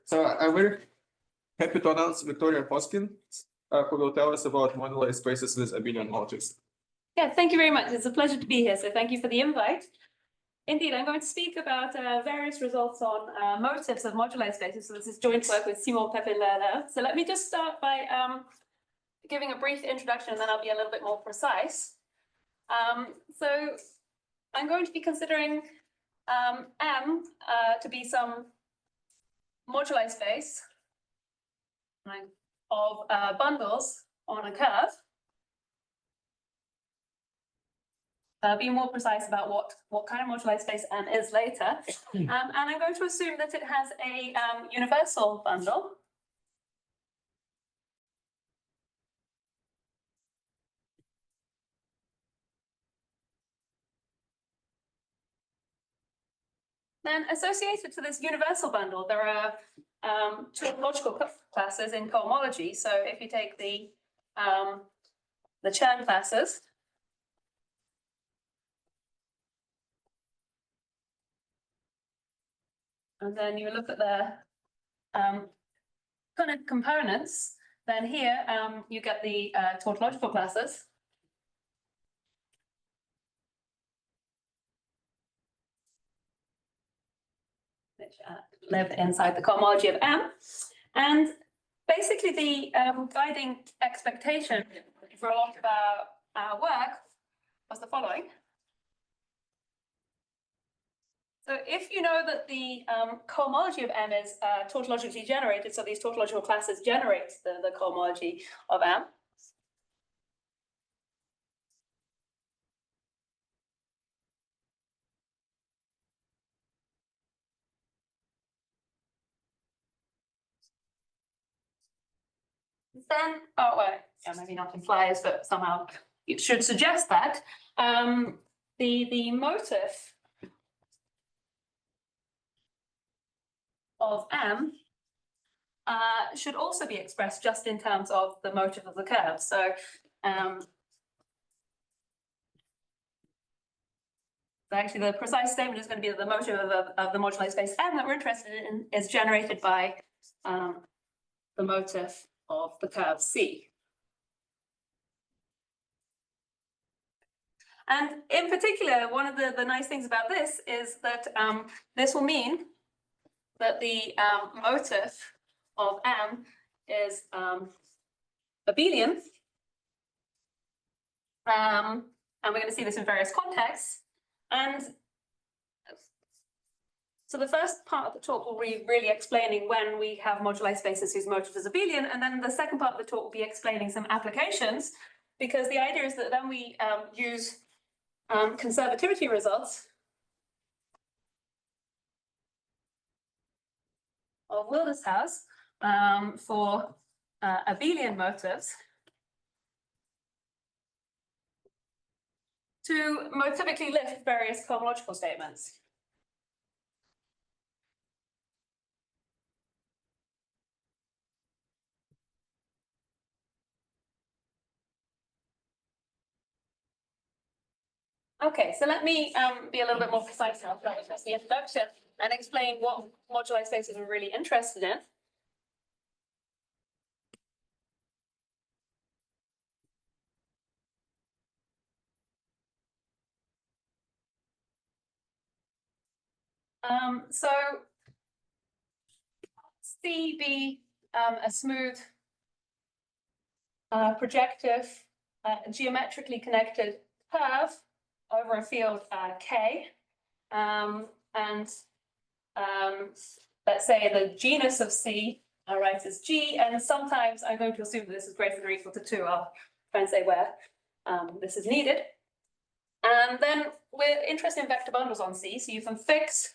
So I'm very happy to announce Victoria Hoskins, who will tell us about moduli spaces with abelian motives. Yeah, thank you very much. It's a pleasure to be here. So thank you for the invite. Indeed, I'm going to speak about various results on motives of moduli spaces. So this is joint work with Simon Pepin Lehalleur. So let me just start by giving a brief introduction, and then I'll be a little bit more precise. So I'm going to be considering M to be some moduli space of bundles on a curve. Be more precise about what kind of moduli space M is later. And I'm going to assume that it has a universal bundle. Then associated to this universal bundle, there are tautological classes in cohomology. So if you take the Chern classes, and then you look at their kind of components, then here you get the tautological classes. Which live inside the cohomology of M. And basically the guiding expectation for a lot of our work was the following. So if you know that the cohomology of M is tautologically generated, so these tautological classes generate the cohomology of M, then, oh, well, yeah, maybe not in flyers, but somehow it should suggest that the motive of M should also be expressed just in terms of the motive of the curve. So, actually, the precise statement is going to be that the motive of the moduli space M that we're interested in is generated by the motive of the curve C. And in particular, one of the nice things about this is that this will mean that the motive of M is abelian. And we're going to see this in various contexts. And so the first part of the talk will be really explaining when we have moduli spaces whose motive is abelian. And then the second part of the talk will be explaining some applications, because the idea is that then we use conservativity results of Wilders-Haus for abelian motives to motivically lift various cohomological statements. Okay, so let me be a little bit more precise now after the introduction and explain what moduli spaces we're really interested in. So C be a smooth projective geometrically connected curve over a field K, and let's say the genus of C I write as G, and sometimes I'm going to assume that this is greater than or equal to 2. I'll try and say where this is needed. And then we're interested in vector bundles on C, so you can fix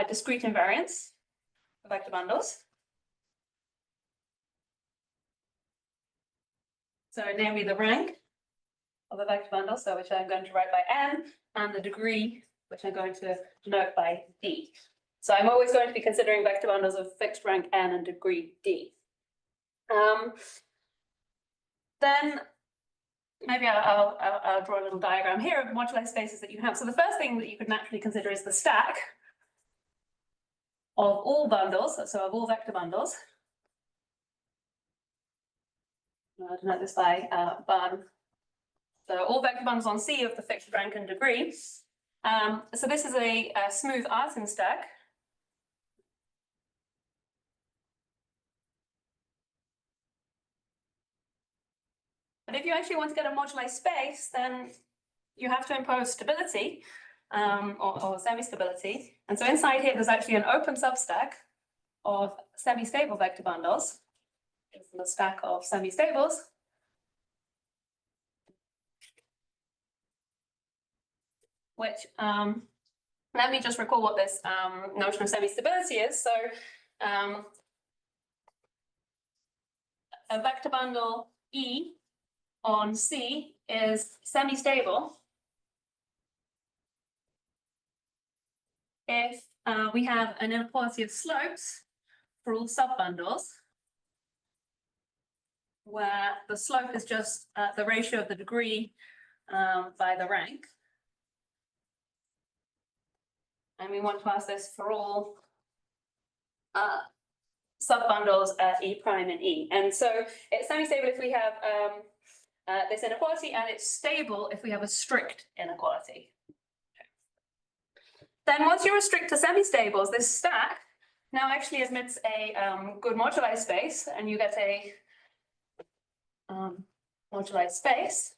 discrete invariants for vector bundles. So namely the rank of a vector bundle, so which I'm going to write by N, and the degree, which I'm going to denote by D. So I'm always going to be considering vector bundles of fixed rank N and degree D. Then maybe I'll draw a little diagram here of moduli spaces that you have. So the first thing that you could naturally consider is the stack. of all bundles, so of all vector bundles. I'll denote this by bun. So all vector bundles on C of the fixed rank and degree. So this is a smooth artin stack. But if you actually want to get a moduli space, then you have to impose stability or semi-stability. And so inside here, there's actually an open substack of semi-stable vector bundles. This is the stack of semi-stables. Which, let me just recall what this notion of semi-stability is. So a vector bundle E on C is semi-stable if we have an inequality of slopes for all subbundles, where the slope is just the ratio of the degree by the rank. And we want to ask this for all subbundles at E prime and E. And so it's semi-stable if we have this inequality, and it's stable if we have a strict inequality. Then once you restrict to semi-stables, this stack now actually admits a good moduli space, and you get a moduli space.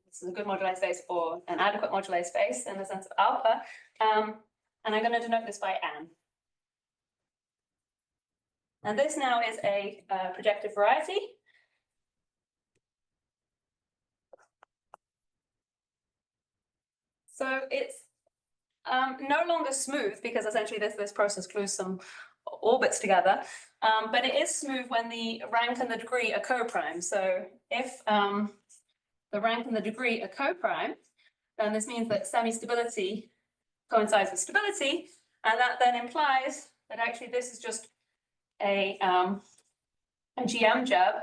This is a good moduli space or an adequate moduli space in the sense of alpha. And I'm going to denote this by N. And this now is a projective variety. So it's no longer smooth because essentially this process glues some orbits together, but it is smooth when the rank and the degree are co-prime. So if the rank and the degree are co-prime, then this means that semi-stability coincides with stability, and that then implies that actually this is just a GM job.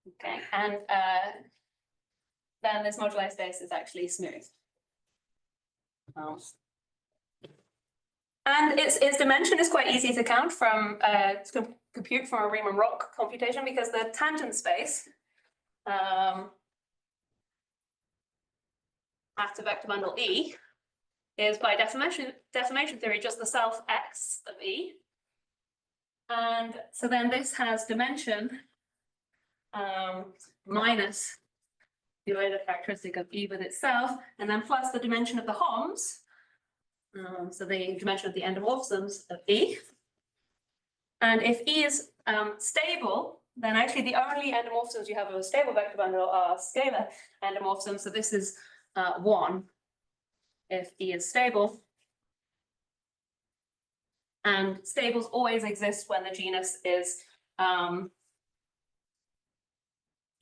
Okay, and then this moduli space is actually smooth. And its dimension is quite easy to count from to compute from a Riemann-Roch computation, because the tangent space at a vector bundle E is by deformation theory just the self X of E. And so then this has dimension minus the Euler characteristic of E with itself, and then plus the dimension of the Homs, so the dimension of the endomorphisms of E. And if E is stable, then actually the only endomorphisms you have of a stable vector bundle are scalar endomorphisms. So this is 1 if E is stable. And stables always exist when the genus is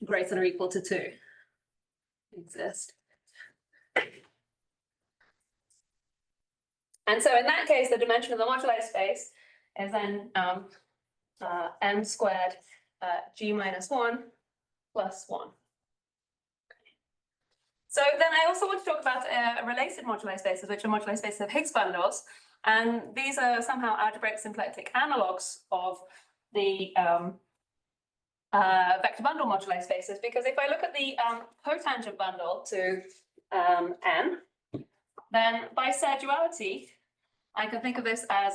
greater than or equal to 2. Exist. And so in that case, the dimension of the moduli space is then n squared g minus 1 plus 1. So then I also want to talk about related moduli spaces, which are moduli spaces of Higgs bundles. And these are somehow algebraic symplectic analogues of the vector bundle moduli spaces, because if I look at the cotangent bundle to n, then by Serre duality, I can think of this as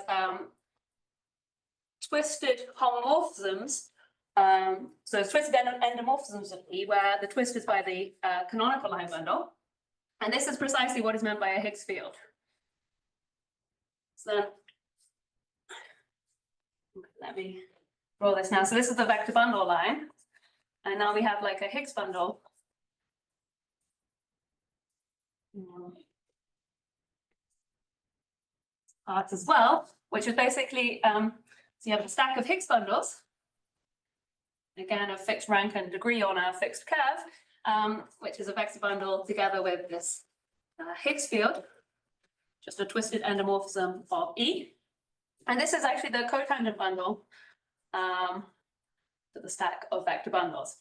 twisted homomorphisms. So twisted endomorphisms of E, where the twist is by the canonical line bundle. And this is precisely what is meant by a Higgs field. So let me draw this now. So this is the vector bundle line. And now we have like a Higgs bundle. Parts as well, which is basically, so you have a stack of Higgs bundles, again, of fixed rank and degree on a fixed curve, which is a vector bundle together with this Higgs field, just a twisted endomorphism of E. And this is actually the cotangent bundle to the stack of vector bundles.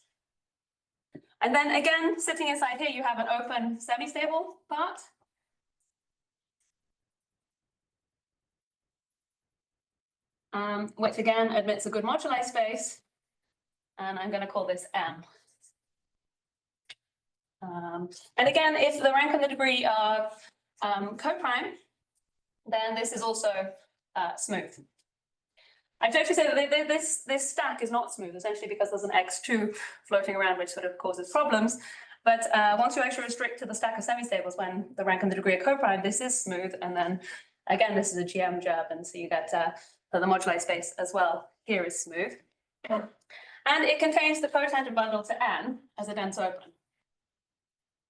And then again, sitting inside here, you have an open semi-stable part. which again admits a good moduli space. And I'm going to call this M. And again, if the rank and the degree are co-prime, then this is also smooth. I should actually say that this stack is not smooth, essentially because there's an x2 floating around, which sort of causes problems. But once you actually restrict to the stack of semi-stables when the rank and the degree are co-prime, this is smooth. And then again, this is a GM gerb, and so you get the moduli space as well here is smooth. And it contains the cotangent bundle to N as a dense open.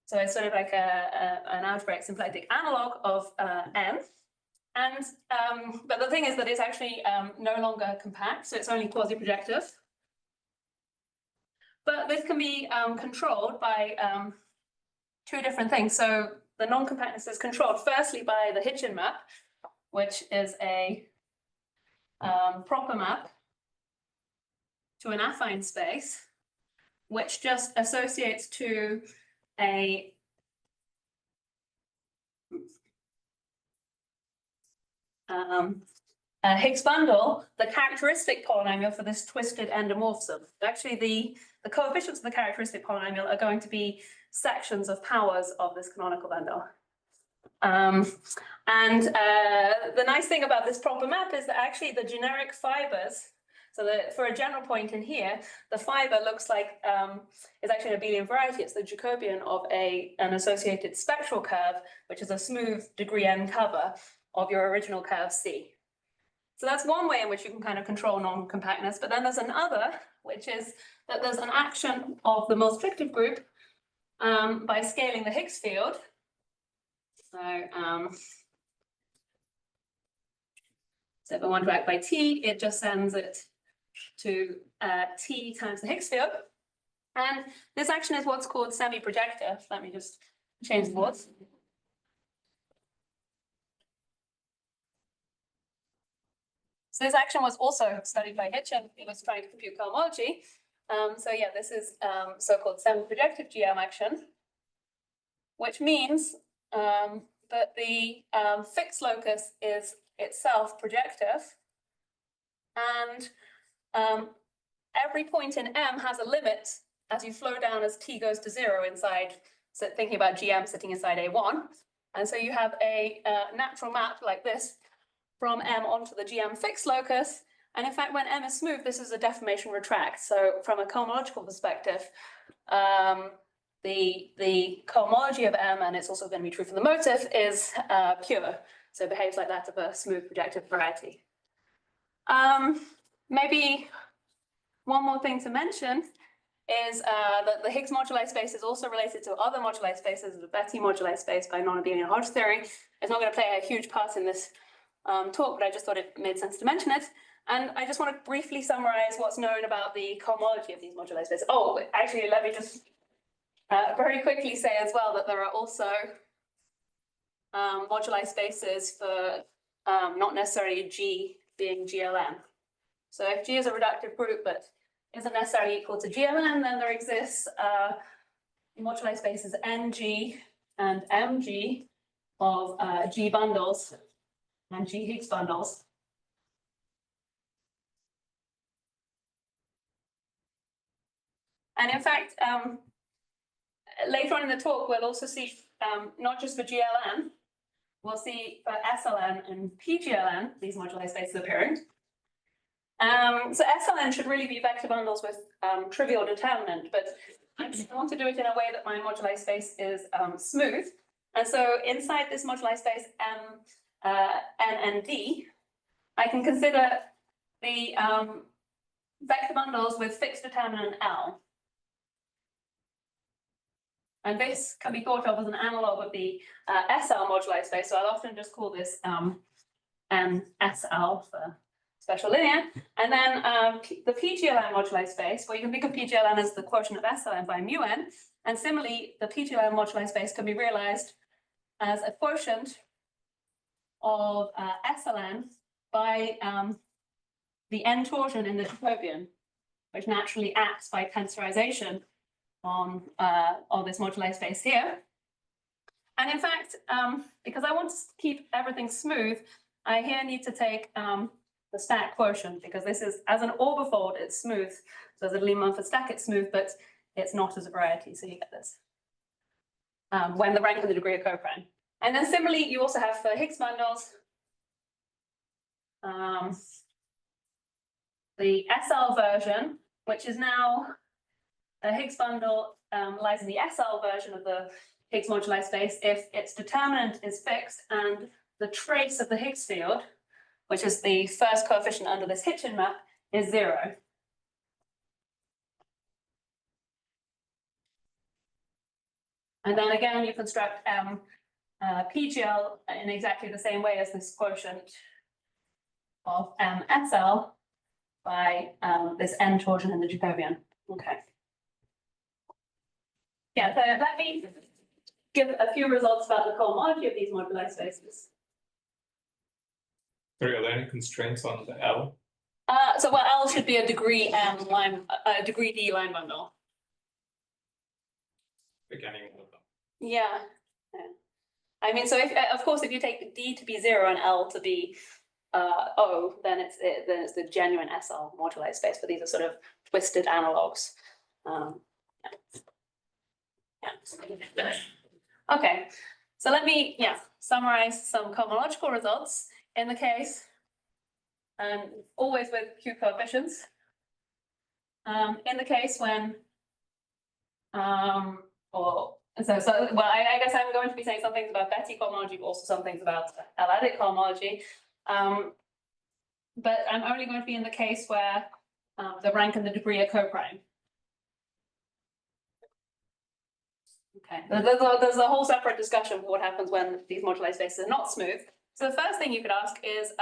So it's sort of like an algebraic symplectic analog of N. And but the thing is that it's actually no longer compact, so it's only quasi-projective. But this can be controlled by two different things. So the non-compactness is controlled firstly by the Hitchin map, which is a proper map to an affine space, which just associates to a Higgs bundle, the characteristic polynomial for this twisted endomorphism. Actually, the coefficients of the characteristic polynomial are going to be sections of powers of this canonical bundle. The nice thing about this proper map is that actually the generic fibers, so that for a general point in here, the fiber looks like is actually an abelian variety. It's the Jacobian of an associated spectral curve, which is a smooth degree n cover of your original curve C. So that's one way in which you can kind of control non-compactness. But then there's another, which is that there's an action of the multiplicative group by scaling the Higgs field. So if I want to act by T, it just sends it to T times the Higgs field. And this action is what's called semi-projective. Let me just change the words. So this action was also studied by Hitchin. He was trying to compute cohomology. So yeah, this is so-called semi-projective GM action, which means that the fixed locus is itself projective, and every point in M has a limit as you flow down as T goes to 0 inside, so thinking about GM sitting inside A1. And so you have a natural map like this from M onto the GM fixed locus. And in fact, when M is smooth, this is a deformation retract. So from a cohomological perspective, the cohomology of M, and it's also going to be true for the motif, is pure. So it behaves like that of a smooth projective variety. Maybe one more thing to mention is that the Higgs moduli space is also related to other moduli spaces, the Betti moduli space by non-abelian Hodge theory. It's not going to play a huge part in this talk, but I just thought it made sense to mention it. And I just want to briefly summarize what's known about the cohomology of these moduli spaces. Oh, actually, let me just very quickly say as well that there are also moduli spaces for not necessarily G being GLN. So if G is a reductive group but isn't necessarily equal to GLN, then there exists moduli spaces NG and MG of G bundles and G Higgs bundles. And in fact, later on in the talk, we'll also see not just for GLN, we'll see for SLN and PGLN, these moduli spaces appearing. So SLN should really be vector bundles with trivial determinant, but I want to do it in a way that my moduli space is smooth. And so inside this moduli space M, N, and D, I can consider the vector bundles with fixed determinant L. And this can be thought of as an analog of the SL moduli space. So I'll often just call this NSL for special linear. And then the PGLN moduli space, where you can think of PGLN as the quotient of SLN by mu n. And similarly, the PGLN moduli space can be realized as a quotient of SLN by the n torsion in the Jacobian, which naturally acts by tensorization on this moduli space here. And in fact, because I want to keep everything smooth, I here need to take the the stack quotient, because this is, as an orbifold, it's smooth. So as a Riemann-Mumford stack, it's smooth, but it's not as a variety. So you get this when the rank and the degree are coprime. And then similarly, you also have for Higgs bundles, the SL version, which is now a Higgs bundle lies in the SL version of the Higgs moduli space if its determinant is fixed and the trace of the Higgs field, which is the first coefficient under this Hitchin map, is 0. And then again, you construct PGL in exactly the same way as this quotient of SL by this n torsion in the Jacobian. Okay. Yeah, so let me give a few results about the cohomology of these moduli spaces. Sorry, are there any constraints on the L? So well, L should be a degree degree D line bundle. Beginning of them. Yeah. I mean, so if of course if you take D to be 0 and L to be O, then it's the genuine SL moduli space. But these are sort of twisted analogs. Yeah. Okay, so let me summarize some cohomological results in the case, and always with Q coefficients. In the case when, well, I guess I'm going to be saying some things about Betti cohomology, but also some things about L-adic cohomology. But I'm only going to be in the case where the rank and the degree are coprime. Okay, there's a whole separate discussion of what happens when these moduli spaces are not smooth. So the first thing you could ask is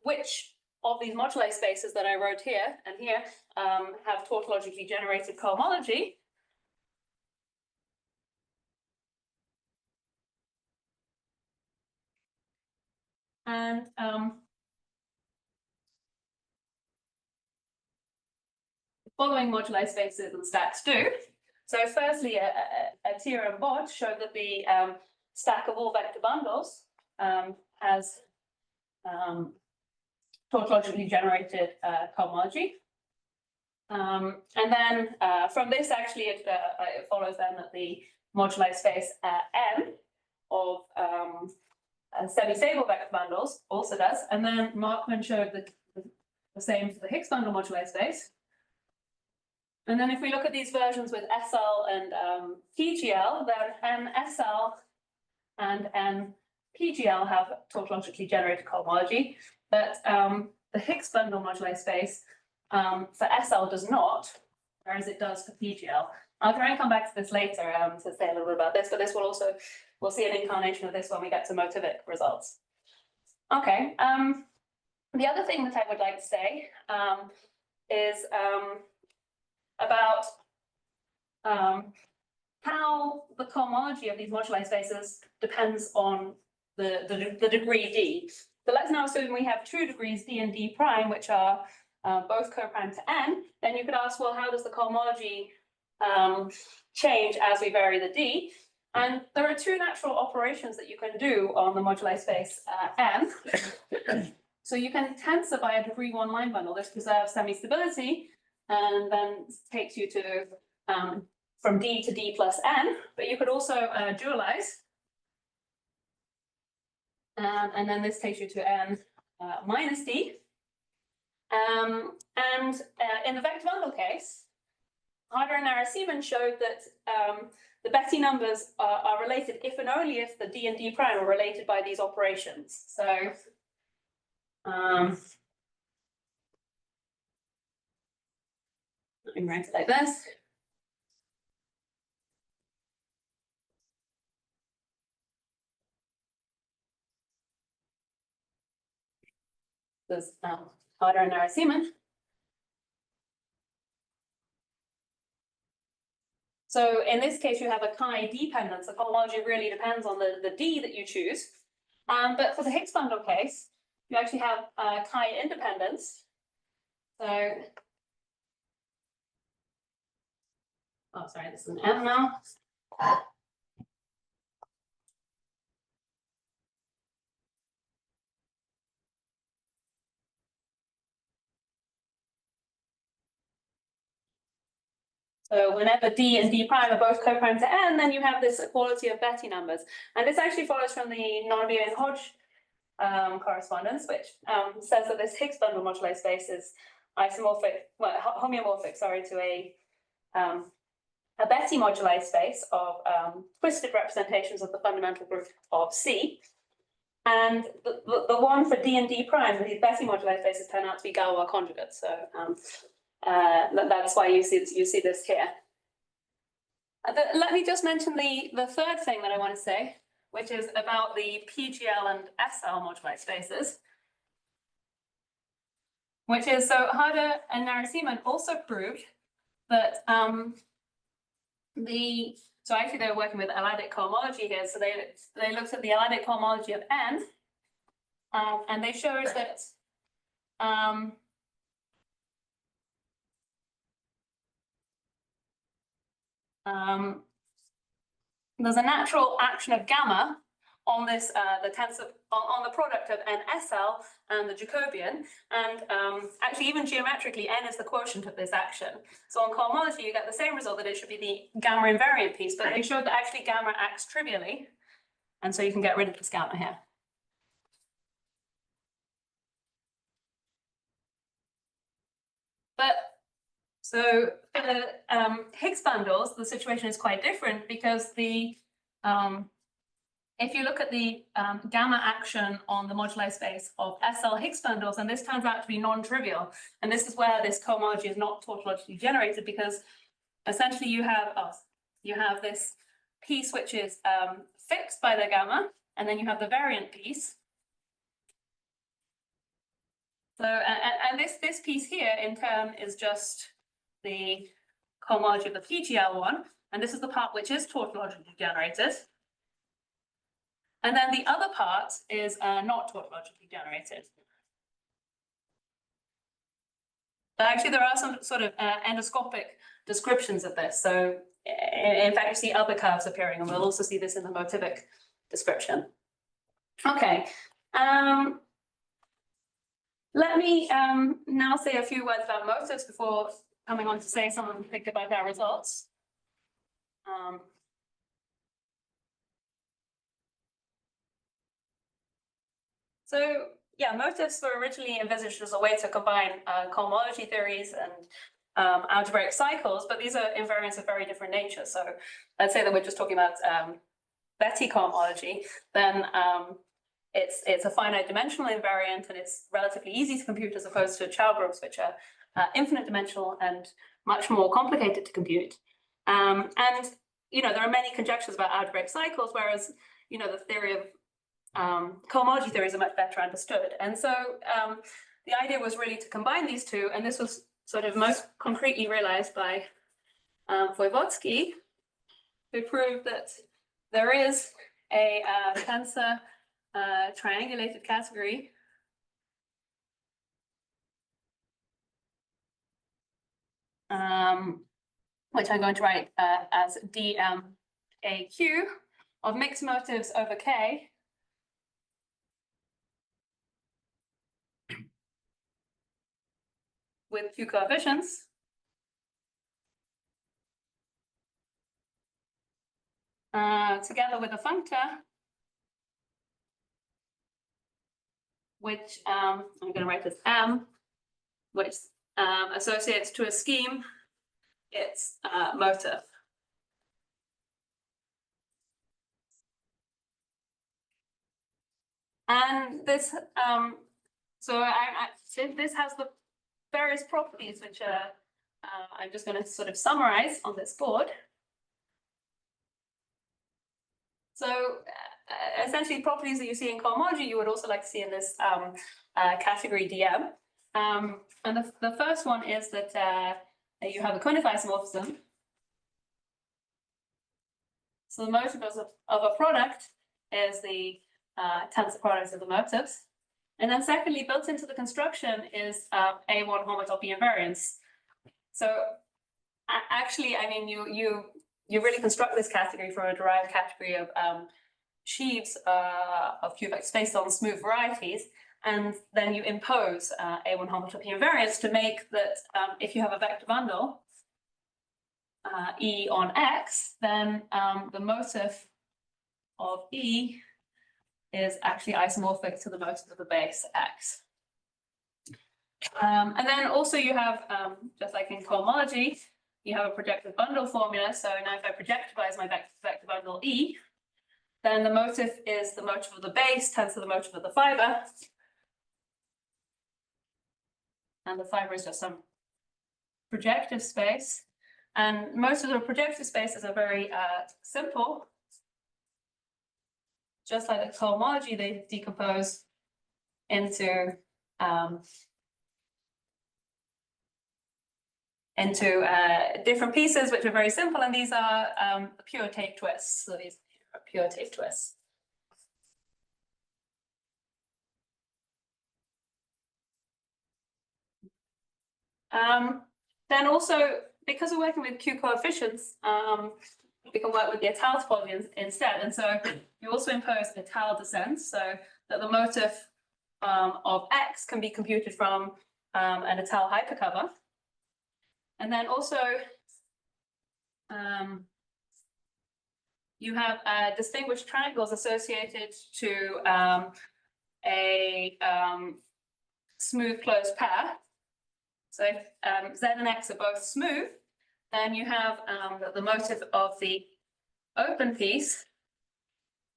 which of these moduli spaces that I wrote here and here have tautologically generated cohomology. And the following moduli spaces and stacks do. So firstly, Atira and Bod showed that the stack of all vector bundles has tautologically generated cohomology. And then from this, actually, it follows then that the moduli space M of semi-stable vector bundles also does. And then Markman showed the same for the Higgs bundle moduli space. And then if we look at these versions with SL and PGL, then NSL and PGL have tautologically generated cohomology, but the Higgs bundle moduli space for SL does not, whereas it does for PGL. I'll try and come back to this later to say a little bit about this, but this will also, we'll see an incarnation of this when we get to Motivic results. Okay, the other thing that I would like to say is about how the cohomology of these moduli spaces depends on the degree D. So let's now assume we have 2 degrees D and D prime, which are both coprime to n. Then you could ask, well, how does the cohomology change as we vary the D? And there are 2 natural operations that you can do on the moduli space n. So you can tensor by a degree 1 line bundle. This preserves semi-stability and then takes you to from D to D plus n, but you could also dualize. And then this takes you to n minus D. And in the vector bundle case, Harder and Narasimhan showed that the Betti numbers are related if and only if the D and D prime are related by these operations. So let me write it like this. This is Harder and Narasimhan. So in this case, you have a chi dependence. The cohomology really depends on the D that you choose. But for the Higgs bundle case, you actually have chi independence. So, oh, sorry, this is an M now. So whenever D and D prime are both co-prime to n, then you have this equality of Betti numbers. And this actually follows from the non-abelian Hodge correspondence, which says that this Higgs bundle moduli space is isomorphic, well, homeomorphic, sorry, to a Betti moduli space of twisted representations of the fundamental group of C. And the one for D and D prime, the Betti moduli spaces turn out to be Galois conjugates. So that's why you see this here. Let me just mention the third thing that I want to say, which is about the PGL and SL moduli spaces, which is, so Harder and Narasimhan also proved that so actually they were working with Aladic cohomology here, so they looked at the Aladic cohomology of n, and they showed that there's a natural action of gamma on this the tensor on the product of NSL and the Jacobian, and actually even geometrically n is the quotient of this action. So on cohomology you get the same result, that it should be the gamma invariant piece, but they showed that actually gamma acts trivially, and so you can get rid of this gamma here. But so for the Higgs bundles, the situation is quite different, because the if you look at the gamma action on the moduli space of SL Higgs bundles, and this turns out to be non-trivial, and this is where this cohomology is not tautologically generated, because essentially you have this piece which is fixed by the gamma, and then you have the variant piece. So and this piece here in turn is just the cohomology of the PGL one, and this is the part which is tautologically generated. And then the other part is not tautologically generated. But actually there are some sort of endoscopic descriptions of this. So in fact, you see other curves appearing, and we'll also see this in the Motivic description. Okay. Let me now say a few words about motives before coming on to say something about our results. So yeah, motives were originally envisaged as a way to combine cohomology theories and algebraic cycles, but these are invariants of very different nature. So let's say that we're just talking about Betti cohomology, then it's a finite dimensional invariant, and it's relatively easy to compute as opposed to Chow groups, which are infinite dimensional and much more complicated to compute. And there are many conjectures about algebraic cycles, whereas the theory of cohomology theories are much better understood. And so the idea was really to combine these two, and this was sort of most concretely realized by Voevodsky, who proved that there is a tensor triangulated category which I'm going to write as DMAQ of mixed motives over K with Q coefficients. Together with a functor, which I'm going to write as M, which associates to a scheme its motive. And this, this has the various properties which I'm just going to sort of summarize on this board. So essentially, properties that you see in cohomology, you would also like to see in this category DM. And the first one is that you have a conic isomorphism. So the motive of a product is the tensor products of the motives. And then secondly, built into the construction is A1 homotopy invariance. So actually, I mean, you really construct this category from a derived category of sheaves of cubics based on smooth varieties, and then you impose A1 homotopy invariance to make that if you have a vector bundle, E on X, then the motive of E is actually isomorphic to the motive of the base X. And then also you have, just like in cohomology, you have a projective bundle formula. So now if I projectivize my vector bundle E, then the motive is the motive of the base times the motive of the fiber. And the fiber is just some projective space. And most of the projective spaces are very simple. Just like the cohomology, they decompose into different pieces, which are very simple, and these are pure tape twists. So these are pure tape twists. Then also, because we're working with Q coefficients, we can work with the étale topology instead. And so you also impose étale descent, so that the motive of X can be computed from an étale hypercover. And then also, you have distinguished triangles associated to a smooth closed pair. So if Z and X are both smooth, then you have the motive of the open piece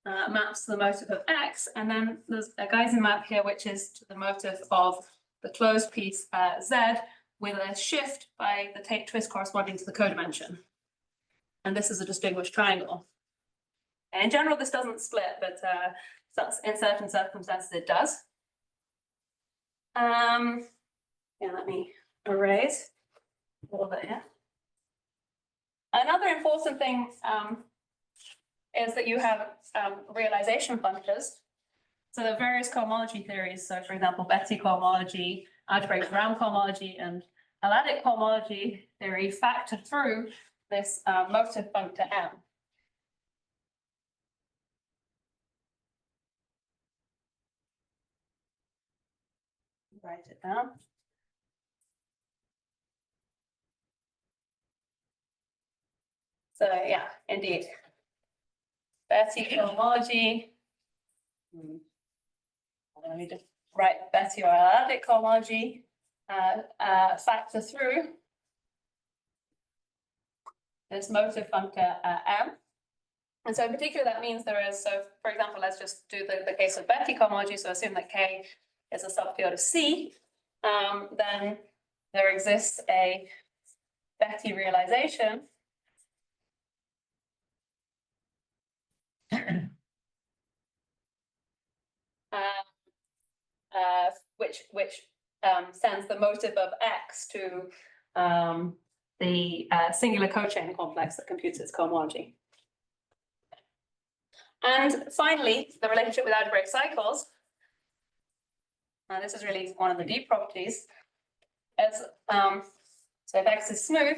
maps to the motive of X, and then there's a Gaussian map here, which is to the motive of the closed piece Z, with a shift by the tape twist corresponding to the codimension. And this is a distinguished triangle. And in general, this doesn't split, but in certain circumstances it does. Yeah, let me erase a little bit here. Another important thing is that you have realization functors. So there are various cohomology theories. So for example, Betti cohomology, algebraic Ram cohomology, and Aladic cohomology theory factor through this motive functor M. Write it down. So yeah, indeed. Betti cohomology. Let me just write Betti or Aladic cohomology. Factor through this motive functor M. And so in particular, that means there is, so for example, let's just do the case of Betti cohomology. So assume that K is a subfield of C, then there exists a Betti realization which sends the motive of X to the singular cochain complex that computes its cohomology. And finally, the relationship with algebraic cycles. And this is really one of the deep properties. Is, so if X is smooth,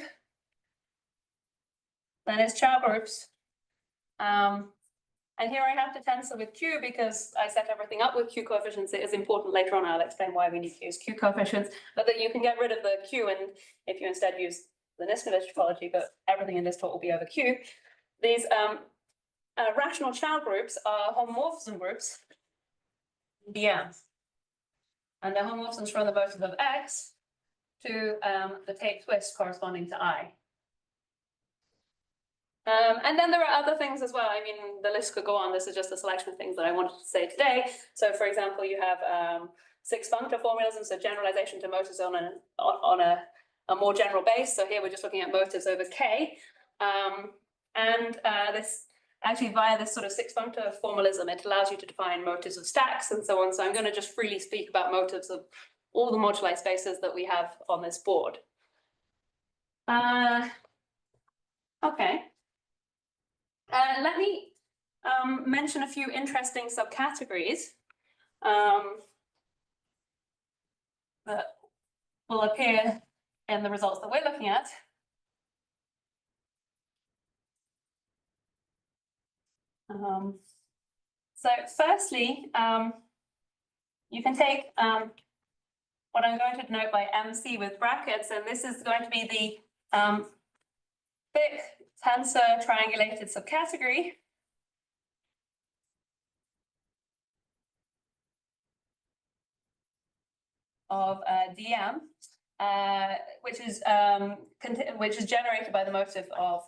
then its Chow groups. And here I have to tensor with Q because I set everything up with Q coefficients. It is important later on. I'll explain why we need to use Q coefficients, but that you can get rid of the Q, and if you instead use the Nismovich topology, but everything in this talk will be over Q. These rational Chow groups are homomorphism groups, BM. And they're homomorphisms from the motive of X to the tape twist corresponding to I. And then there are other things as well. I mean, the list could go on. This is just a selection of things that I wanted to say today. So for example, you have 6 functor formalism, so generalization to motives on a more general base. So here we're just looking at motives over K. This actually, via this sort of 6 functor formalism, it allows you to define motives of stacks and so on. So I'm going to just freely speak about motives of all the moduli spaces that we have on this board. Okay. Let me mention a few interesting subcategories that will appear in the results that we're looking at. So firstly, you can take what I'm going to denote by MC with brackets, and this is going to be the thick tensor triangulated subcategory of DM, which is generated by the motive of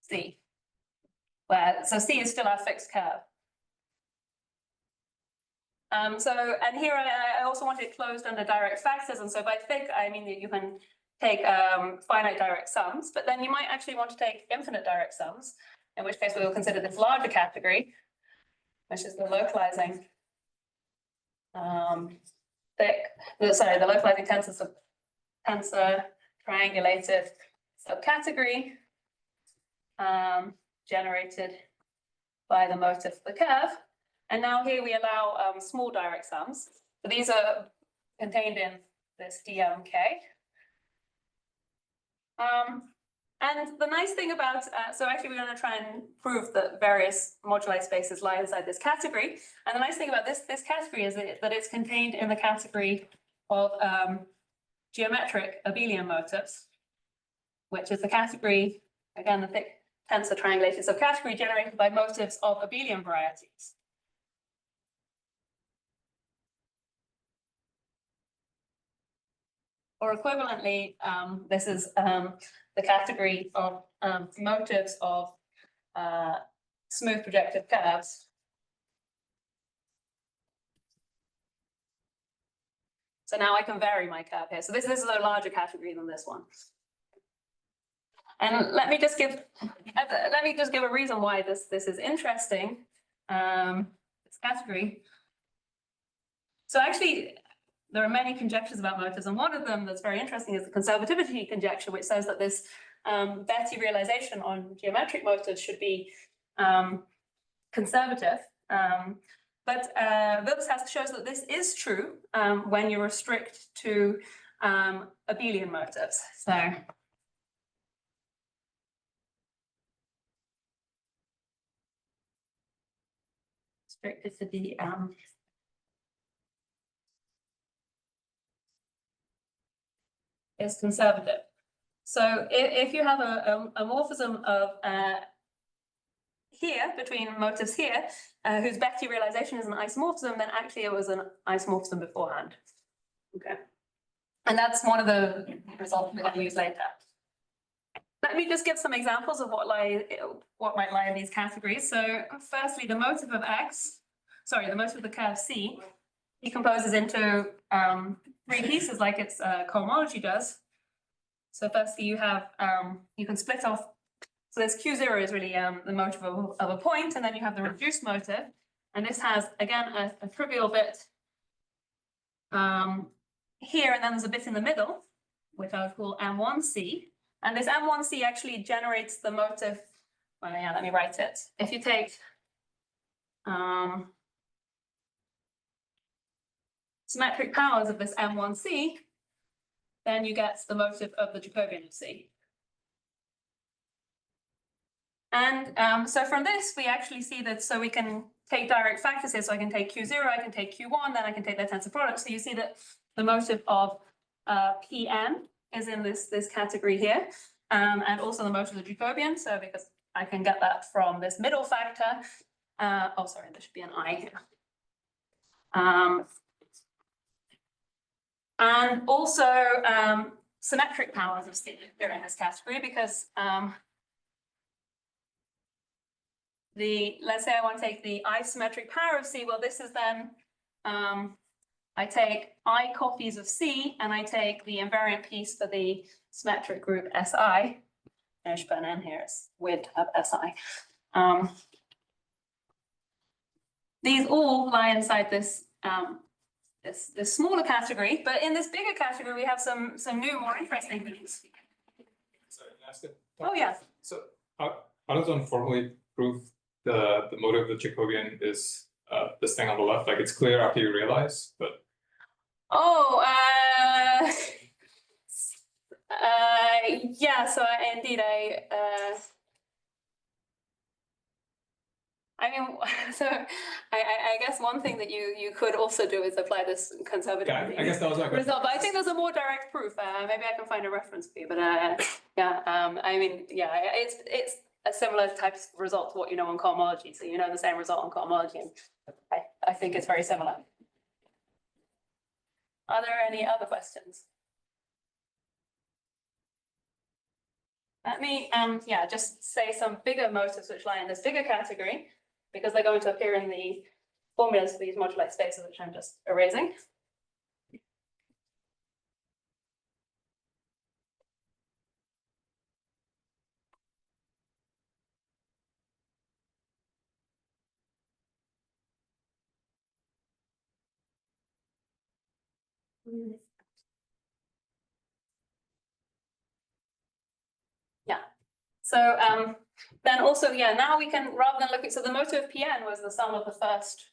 C, so C is still our fixed curve. And here I also want it closed under direct factors, and so by thick I mean that you can take finite direct sums, but then you might actually want to take infinite direct sums, in which case we will consider this larger category, which is the localizing the localizing tensor triangulated subcategory generated by the motive of the curve. And now here we allow small direct sums. So these are contained in this DMK. And the nice thing about, so actually we're going to try and prove that various moduli spaces lie inside this category. And the nice thing about this category is that it's contained in the category of geometric abelian motifs, which is the category, again, the thick tensor triangulated subcategory generated by motifs of abelian varieties. Or equivalently, this is the category of motifs of smooth projective curves. So now I can vary my curve here. So this is a larger category than this one. And let me just give a reason why this is interesting. This category. So actually, there are many conjectures about motives, and one of them that's very interesting is the conservativity conjecture, which says that this Betti realization on geometric motives should be conservative. But Voevodsky shows that this is true when you restrict to abelian motives. So restricted to the is conservative. So if you have a morphism of here between motifs here, whose Betti realization is an isomorphism, then actually it was an isomorphism beforehand. Okay, and that's one of the results we're going to use later. Let me just give some examples of what might lie in these categories. So firstly, the motive of X, sorry, the motive of the curve C decomposes into three pieces like its cohomology does. So firstly, you have, you can split off, so this Q0 is really the motive of a point, and then you have the reduced motive. And this has, again, a trivial bit here, and then there's a bit in the middle, which I would call M1C. And this M1C actually generates the motive, well, yeah, let me write it. If you take symmetric powers of this M1C, then you get the motive of the Jacobian of C. And so from this, we actually see that, so we can take direct factors here. So I can take Q0, I can take Q1, then I can take their tensor product. So you see that the motive of Pn is in this category here, and also the motive of the Jacobian. So because I can get that from this middle factor. Oh, sorry, there should be an I here. And also symmetric powers of C are in this category because let's say I want to take the isometric power of C. Well, this is then I take I copies of C and I take the invariant piece for the symmetric group Si. I should put an N here, it's weird to have Si. These all lie inside this this smaller category, but in this bigger category, we have some new, more interesting things. Sorry, can I ask it? Oh, yeah. So how does one formally prove the motive of the Jacobian is this thing on the left? Like, it's clear after you realize, but oh, yeah. So indeed, I mean, so I guess one thing that you could also do is apply this conservativity. Yeah, I guess that was my question. Result, but I think there's a more direct proof. Maybe I can find a reference for you. But yeah, I mean, yeah, it's a similar type of result to what you know on cohomology. So you know the same result on cohomology, and I think it's very similar. Are there any other questions? Let me, yeah, just say some bigger motives which lie in this bigger category, because they're going to appear in the formulas for these moduli spaces, which I'm just erasing. Yeah. So then also, yeah, now we can, rather than look at, so the motive of Pn was the sum of the first,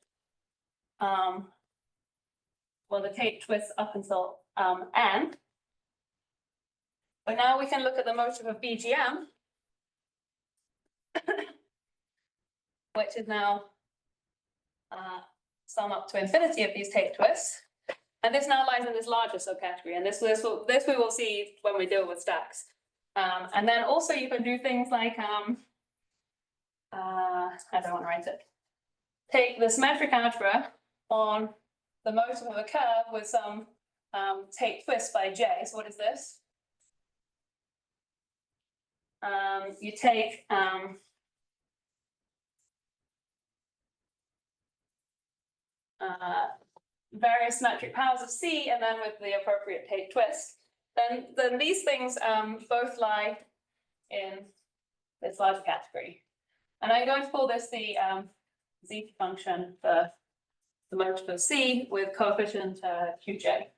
well, the Tate twists up until n. But now we can look at the motive of BGM, which is now sum up to infinity of these Tate twists. And this now lies in this larger subcategory. And this we will see when we deal with stacks. And then also you can do things like, I don't want to write it. Take the symmetric algebra on the motive of a curve with some Tate twist by J. So what is this? You take various symmetric powers of C, and then with the appropriate Tate twist, then these things both lie in this larger category. And I'm going to call this the zeta function for the motive of C with coefficient Qj.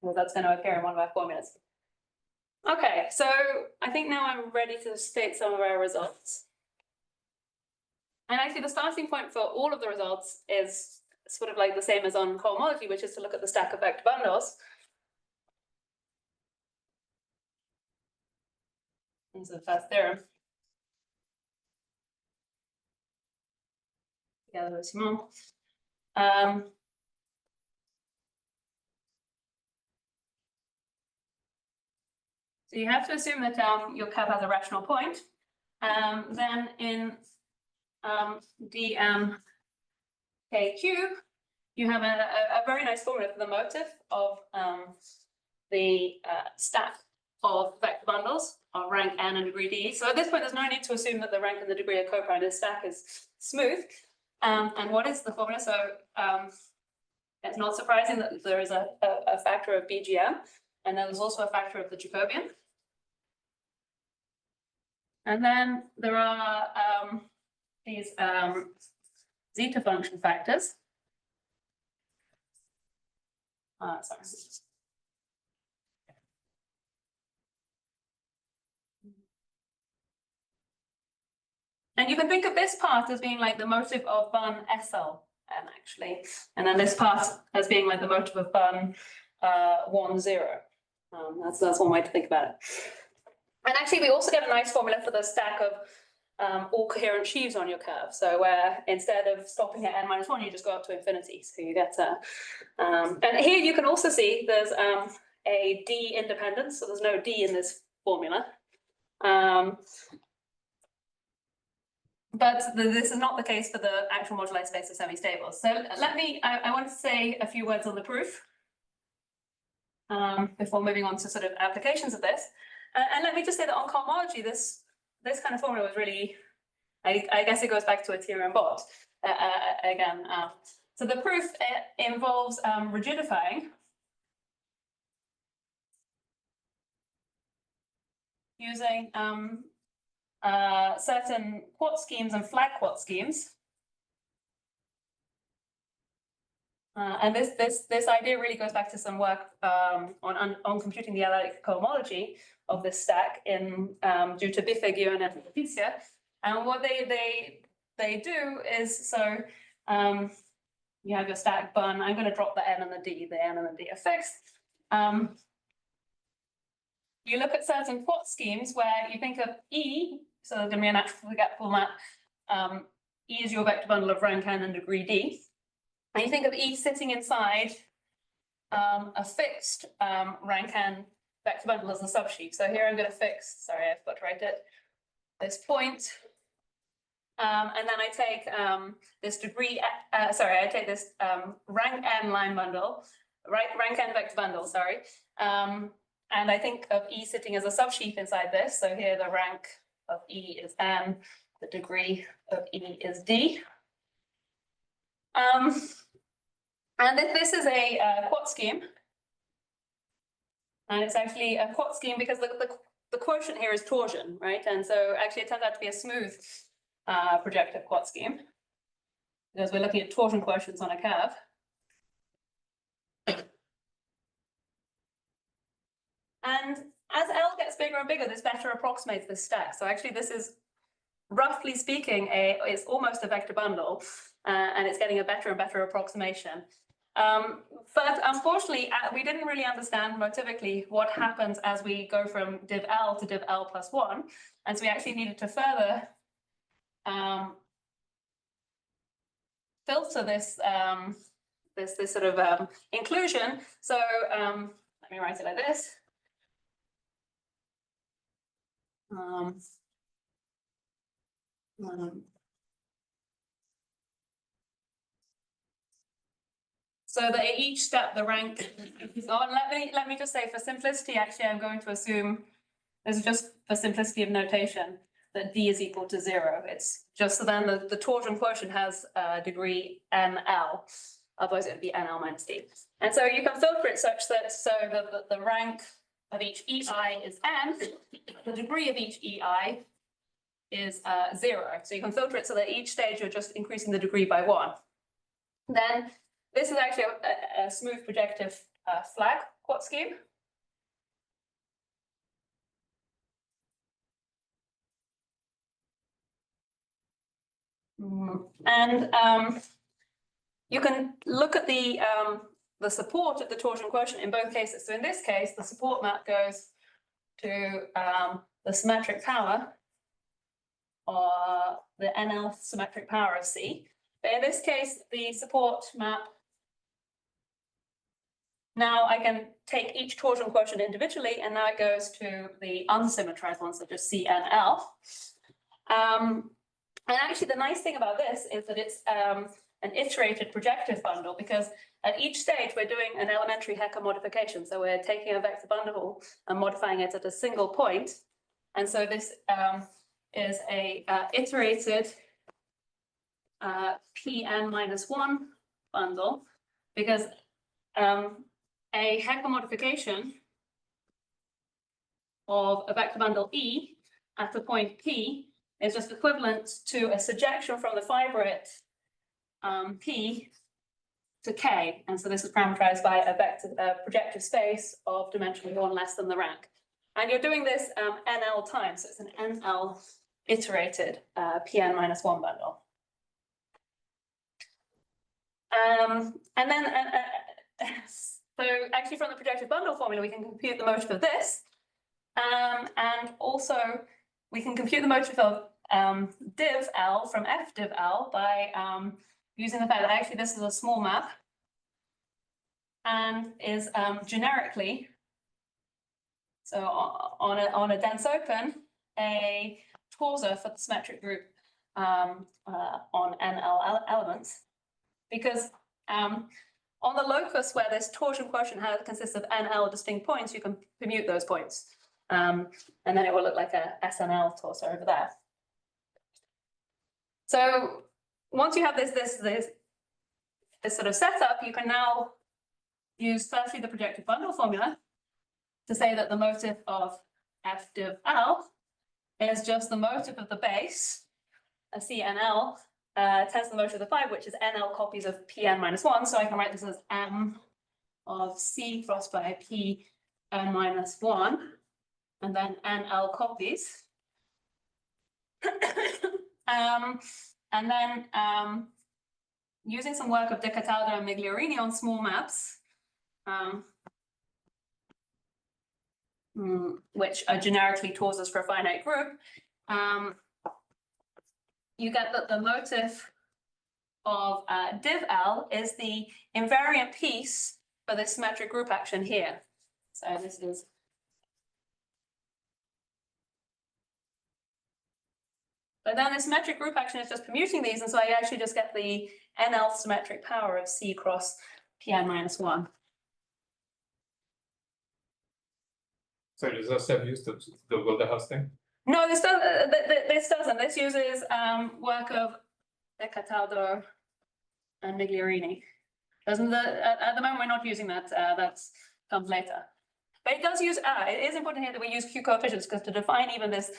Well, that's going to appear in one of our formulas. Okay, so I think now I'm ready to state some of our results. And actually the starting point for all of the results is sort of like the same as on cohomology, which is to look at the stack of vector bundles. This is the first theorem. Together with Simon. So you have to assume that your curve has a rational point. Then in dm kq, you have a very nice formula for the motive of the stack of vector bundles of rank n and degree d. So at this point, there's no need to assume that the rank and the degree of coprime in this stack is smooth. And what is the formula? So it's not surprising that there is a factor of BGM, and then there's also a factor of the Jacobian. And then there are these zeta function factors. Sorry. And you can think of this part as being like the motive of bun SL, actually. And then this part as being like the motive of bun 1, 0. That's one way to think about it. And actually, we also get a nice formula for the stack of all coherent sheaves on your curve. So where instead of stopping at n-1, you just go up to infinity. So you get and here you can also see there's a D independence. So there's no D in this formula. But this is not the case for the actual moduli space of semi-stable. So let me, I want to say a few words on the proof before moving on to sort of applications of this. And let me just say that on cohomology, this kind of formula was really, I guess it goes back to a theorem bot again. So the proof involves rigidifying using certain quat schemes and flag quat schemes. And this idea really goes back to some work on computing the analytic cohomology of this stack in due to Biffig, Ewan, and Letitia. And what they do is, so you have your stack bun. I'm going to drop the n and the d. The n and the d are fixed. You look at certain quat schemes where you think of E, so there's going to be a natural forget format E is your vector bundle of rank n and degree d. And you think of E sitting inside a fixed rank n vector bundle as the subsheet. So here I'm going to fix, sorry, I forgot to write it, this point. And then I take this degree, I take this rank n line bundle, rank n vector bundle, sorry. And I think of E sitting as a subsheet inside this. So here the rank of E is n, the degree of E is d. And this is a quat scheme. And it's actually a quat scheme because the quotient here is torsion, right? And so actually it turns out to be a smooth projective quat scheme because we're looking at torsion quotients on a curve. And as L gets bigger and bigger, this better approximates this stack. So actually this is, roughly speaking, it's almost a vector bundle, and it's getting a better and better approximation. But unfortunately, we didn't really understand motivically what happens as we go from div L to div L plus 1. And so we actually needed to further filter this, this sort of inclusion. So let me write it like this. So that at each step the rank is on. Let me just say, for simplicity, actually, I'm going to assume this is just for simplicity of notation that d is equal to 0. It's just so then the torsion quotient has degree nl, otherwise it would be nl minus d. And so you can filter it such that the rank of each ei is n, the degree of each ei is 0. So you can filter it so that each stage you're just increasing the degree by 1. Then this is actually a smooth projective flag quat scheme. And you can look at the support of the torsion quotient in both cases. So in this case, the support map goes to the symmetric power, or the NL symmetric power of C. But in this case, the support map, now I can take each torsion quotient individually, and now it goes to the unsymmetrized ones, so just CNL. And actually, the nice thing about this is that it's an iterated projective bundle, because at each stage we're doing an elementary Hecker modification. So we're taking a vector bundle and modifying it at a single point. And so this is a iterated Pn-1 bundle, because a Hecker modification of a vector bundle E at the point P is just equivalent to a surjection from the fibrate P to K. And so this is parameterized by a vector projective space of dimension 1 less than the rank. And you're doing this NL times, so it's an NL iterated Pn-1 bundle. And then, so actually from the projective bundle formula, we can compute the motive of this. And also we can compute the motive of div L from F div L by using the fact that actually this is a small map and is generically, so on a dense open, a torsor for the symmetric group on NL elements. Because on the locus where this torsion quotient consists of NL distinct points, you can commute those points. And then it will look like a SNL torsor over there. So once you have this sort of setup, you can now use firstly the projective bundle formula to say that the motive of F div L is just the motive of the base, a CNL, times the motive of the 5, which is NL copies of Pn-1. So I can write this as M of C crossed by Pn-1, and then NL copies. And then using some work of De Cataldo and Migliorini on small maps, which are generically torsors for a finite group, you get that the motif of div L is the invariant piece for this symmetric group action here. So this is but then the symmetric group action is just permuting these, and so I actually just get the NL symmetric power of C cross Pn minus 1. So does that step use the Wilderhouse thing? No, this doesn't. This uses work of De Cataldo and Migliorini. Doesn't at the moment we're not using that. That comes later. But it does use. It is important here that we use Q coefficients because to define even this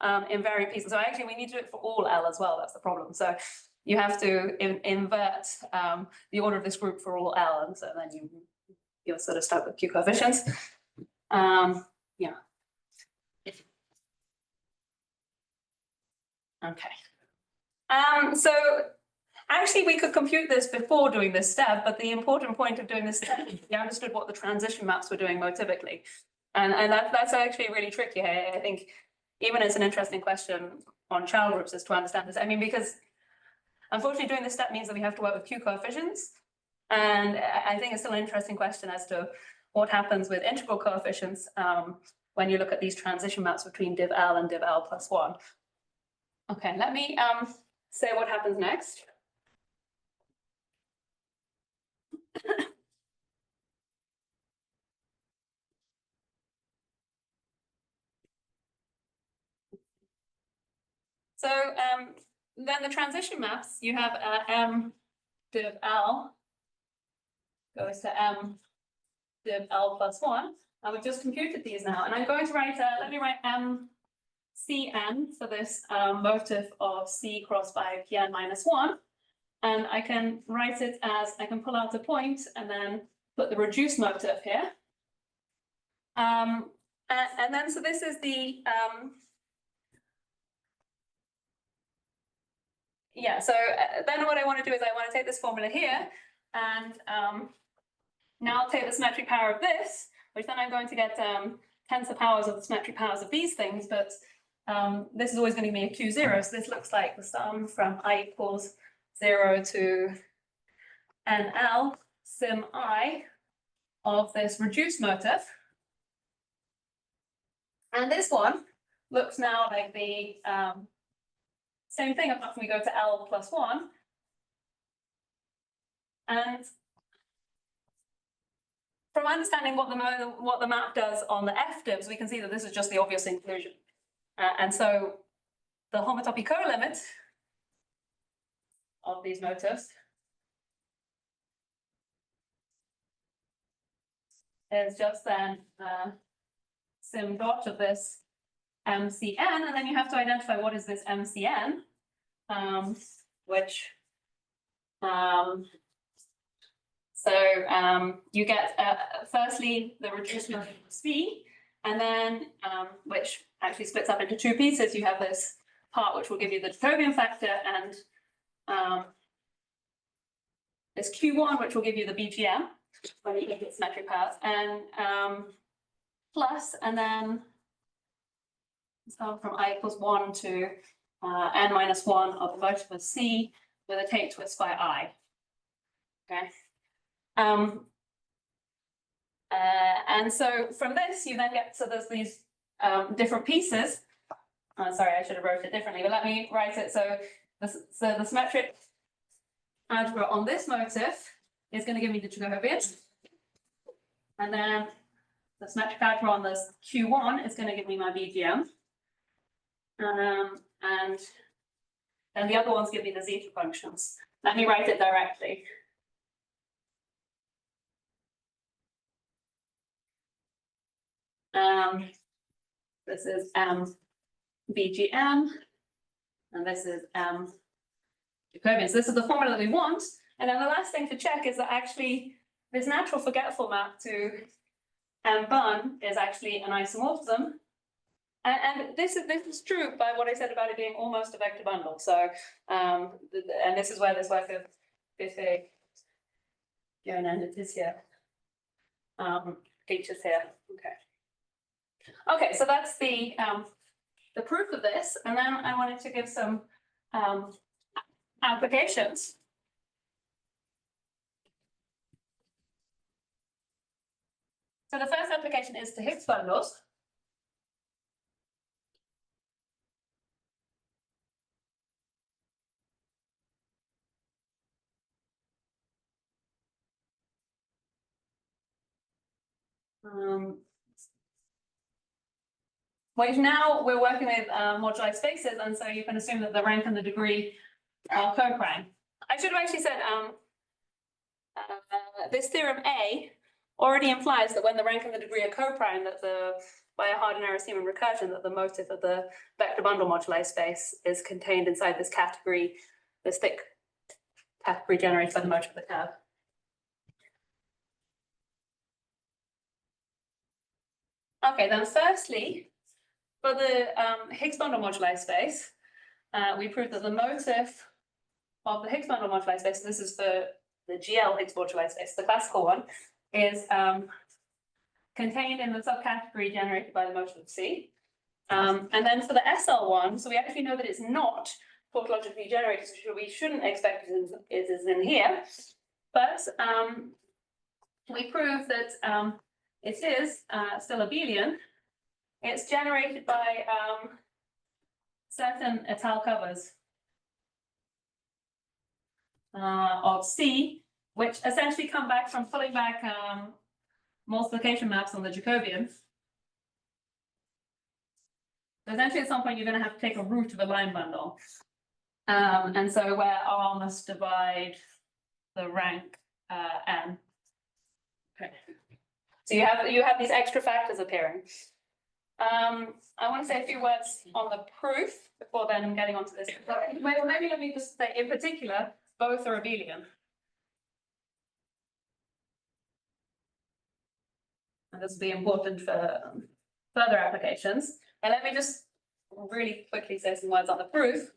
invariant piece. So actually, we need to do it for all L as well. That's the problem. So you have to invert the order of this group for all L, and so then you're sort of stuck with Q coefficients. Yeah. Okay. So actually, we could compute this before doing this step, but the important point of doing this step is we understood what the transition maps were doing motivically. And that's actually really tricky here. I think even it's an interesting question on child groups is to understand this. I mean, because unfortunately doing this step means that we have to work with Q coefficients. And I think it's still an interesting question as to what happens with integral coefficients when you look at these transition maps between div L and div L plus 1. Okay, let me say what happens next. So then the transition maps, you have M div L goes to M div L plus 1. And we've just computed these now. And I'm going to write, let me write MCN for this motif of C cross by Pn minus 1. And I can write it as, I can pull out a point and then put the reduced motif here. And then, so this is the, yeah, so then what I want to do is I want to take this formula here and now I'll take the symmetric power of this, which then I'm going to get tensor powers of the symmetric powers of these things, but this is always going to give me a Q0, so this looks like the sum from I equals 0 to NL sim I of this reduced motif. And this one looks now like the same thing apart from we go to L plus 1. And from understanding what the map does on the F divs, we can see that this is just the obvious inclusion. And so the homotopy co-limit of these motifs is just then sim dot of this MCN, and then you have to identify what is this MCN, which you get firstly the reduced motif of C, and then which actually splits up into two pieces. You have this part which will give you the Jacobian factor, and this Q1 which will give you the BGM when you get symmetric powers, and plus, and then so from I equals 1 to n minus 1 of the motif of C with a take twist by I. Okay. And so from this, you then get, so there's these different pieces. Sorry, I should have wrote it differently, but let me write it. So the symmetric algebra on this motif is going to give me the Jacobian. And then the symmetric algebra on this Q1 is going to give me my BGM. And then the other ones give me the zeta functions. Let me write it directly. This is BGM, and this is Jacobian. So this is the formula that we want. And then the last thing to check is that actually this natural forgetful map to M-bun is actually an isomorphism. And this is true by what I said about it being almost a vector bundle. So, and this is where this work of Biffig, and it is here, features here. Okay. Okay, so that's the proof of this, and then I wanted to give some applications. So the first application is to Higgs bundles. Which now we're working with moduli spaces, and so you can assume that the rank and the degree are co-prime. I should have actually said this theorem A already implies that when the rank and the degree are co-prime, that by a hard and narrow Simon recursion, that the motive of the vector bundle moduli space is contained inside this category, this thick category generated by the motive of the curve. Okay, then firstly, for the Higgs bundle moduli space, we proved that the motive of the Higgs bundle moduli space, this is for the GL Higgs moduli space, the classical one, is contained in the subcategory generated by the motive of C. And then for the SL one, so we actually know that it's not tautologically generated, so we shouldn't expect it is in here. But we prove that it is still abelian. It's generated by certain étale covers of C, which essentially come back from pulling back multiplication maps on the Jacobian. So essentially at some point you're going to have to take a root of a line bundle. And so where R must divide the rank N. Okay. So you have these extra factors appearing. I want to say a few words on the proof before then getting onto this. Maybe let me just say, in particular, both are abelian. And this will be important for further applications. And let me just really quickly say some words on the proof.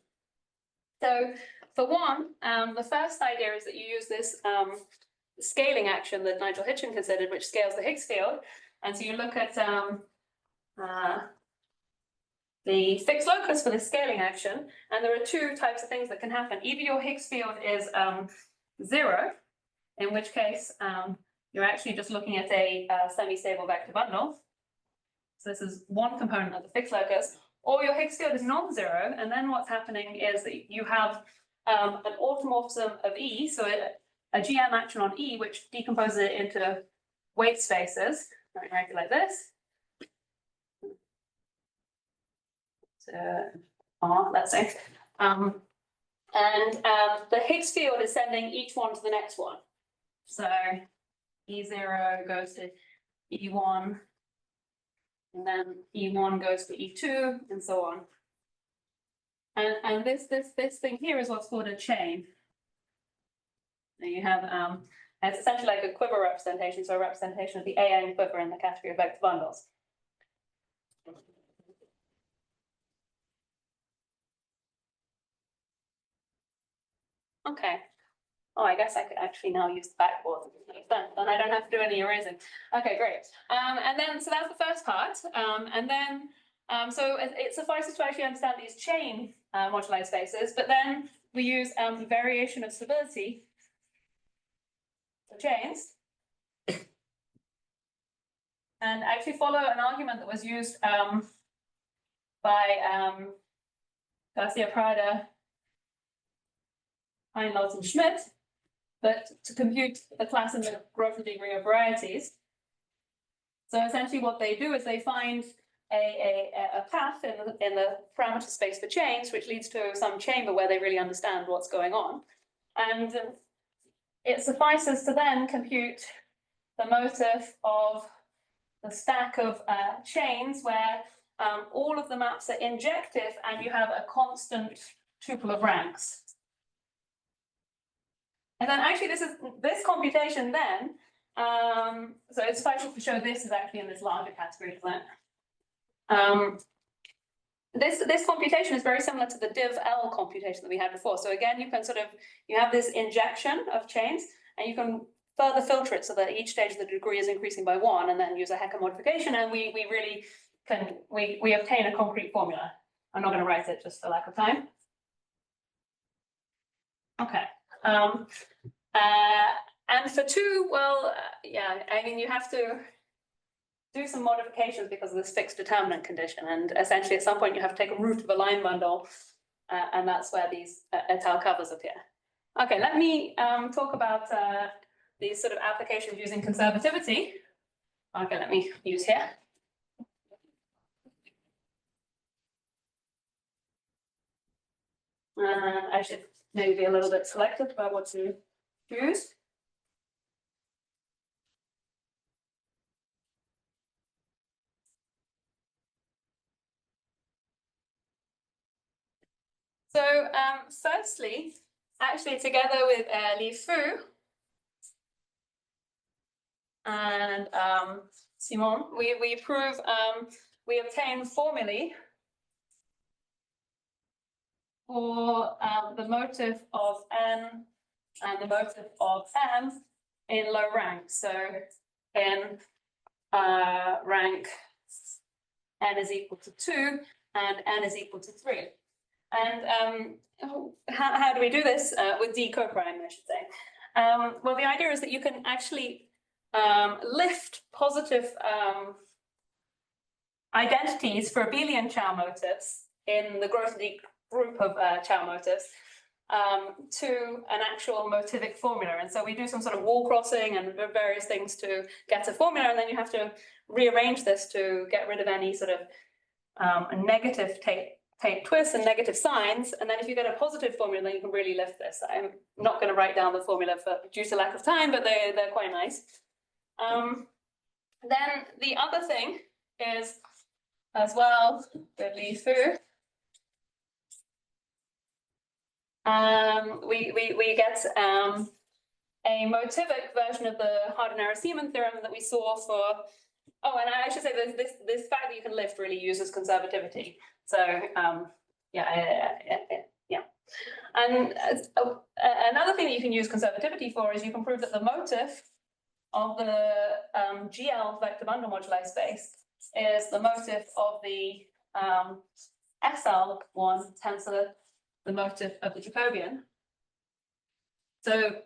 So for one, the first idea is that you use this scaling action that Nigel Hitchin considered, which scales the Higgs field. And so you look at the fixed locus for this scaling action, and there are two types of things that can happen. Either your Higgs field is 0, in which case you're actually just looking at a semi-stable vector bundle. So this is one component of the fixed locus. Or your Higgs field is non-zero, and then what's happening is that you have an automorphism of E, so a GM action on E, which decomposes it into weight spaces. Let me write it like this. So R, let's say. And the Higgs field is sending each one to the next one. So E0 goes to E1, and then E1 goes to E2, and so on. And this thing here is what's called a chain. And you have it's essentially like a quiver representation, so a representation of the AN quiver in the category of vector bundles. Okay. Oh, I guess I could actually now use the backboard. Then I don't have to do any erasing. Okay, great. And then, so that's the first part. And then, so it suffices to actually understand these chain moduli spaces, but then we use variation of stability for chains. And actually follow an argument that was used by Garcia Prada, Heinloth, and Schmidt, but to compute the class and the growth degree of varieties. So essentially what they do is they find a path in the parameter space for chains, which leads to some chamber where they really understand what's going on. And it suffices to then compute the motive of the stack of chains where all of the maps are injective and you have a constant tuple of ranks. And then actually this computation then, so it's sufficient to show this is actually in this larger category, isn't it? This computation is very similar to the div L computation that we had before. So again, you can you have this injection of chains, and you can further filter it so that each stage of the degree is increasing by 1, and then use a Hecker modification, and we really can, we obtain a concrete formula. I'm not going to write it just for lack of time. Okay. And for 2, well, yeah, I mean, you have to do some modifications because of this fixed determinant condition. And essentially, at some point, you have to take a root of a line bundle, and that's where these étale covers appear. Okay, let me talk about these sort of applications using conservativity. Okay, let me use here. I should maybe be a little bit selective about what to use. So firstly, actually together with Lehalleur and Simon, we prove, we obtain formulae for the motive of n and the motive of m in low rank. So in rank n is equal to 2 and n is equal to 3. And how do we do this? With D coprime, I should say. Well, the idea is that you can actually lift positive identities for abelian Chow motifs in the Grothendieck group of Chow motifs to an actual motivic formula. And so we do some sort of wall crossing and various things to get a formula, and then you have to rearrange this to get rid of any sort of negative take twists and negative signs, and then if you get a positive formula, then you can really lift this. I'm not going to write down the formula due to lack of time, but they're quite nice. Then the other thing is, as well, with Lehalleur, we get a motivic version of the Harden-Arrow's-Siemann theorem that we saw for. Oh, and I should say this fact that you can lift really uses conservativity. So yeah. And another thing that you can use conservativity for is you can prove that the motive of the GL vector bundle moduli space is the motive of the SL1 tensor, the motive of the Jacobian. So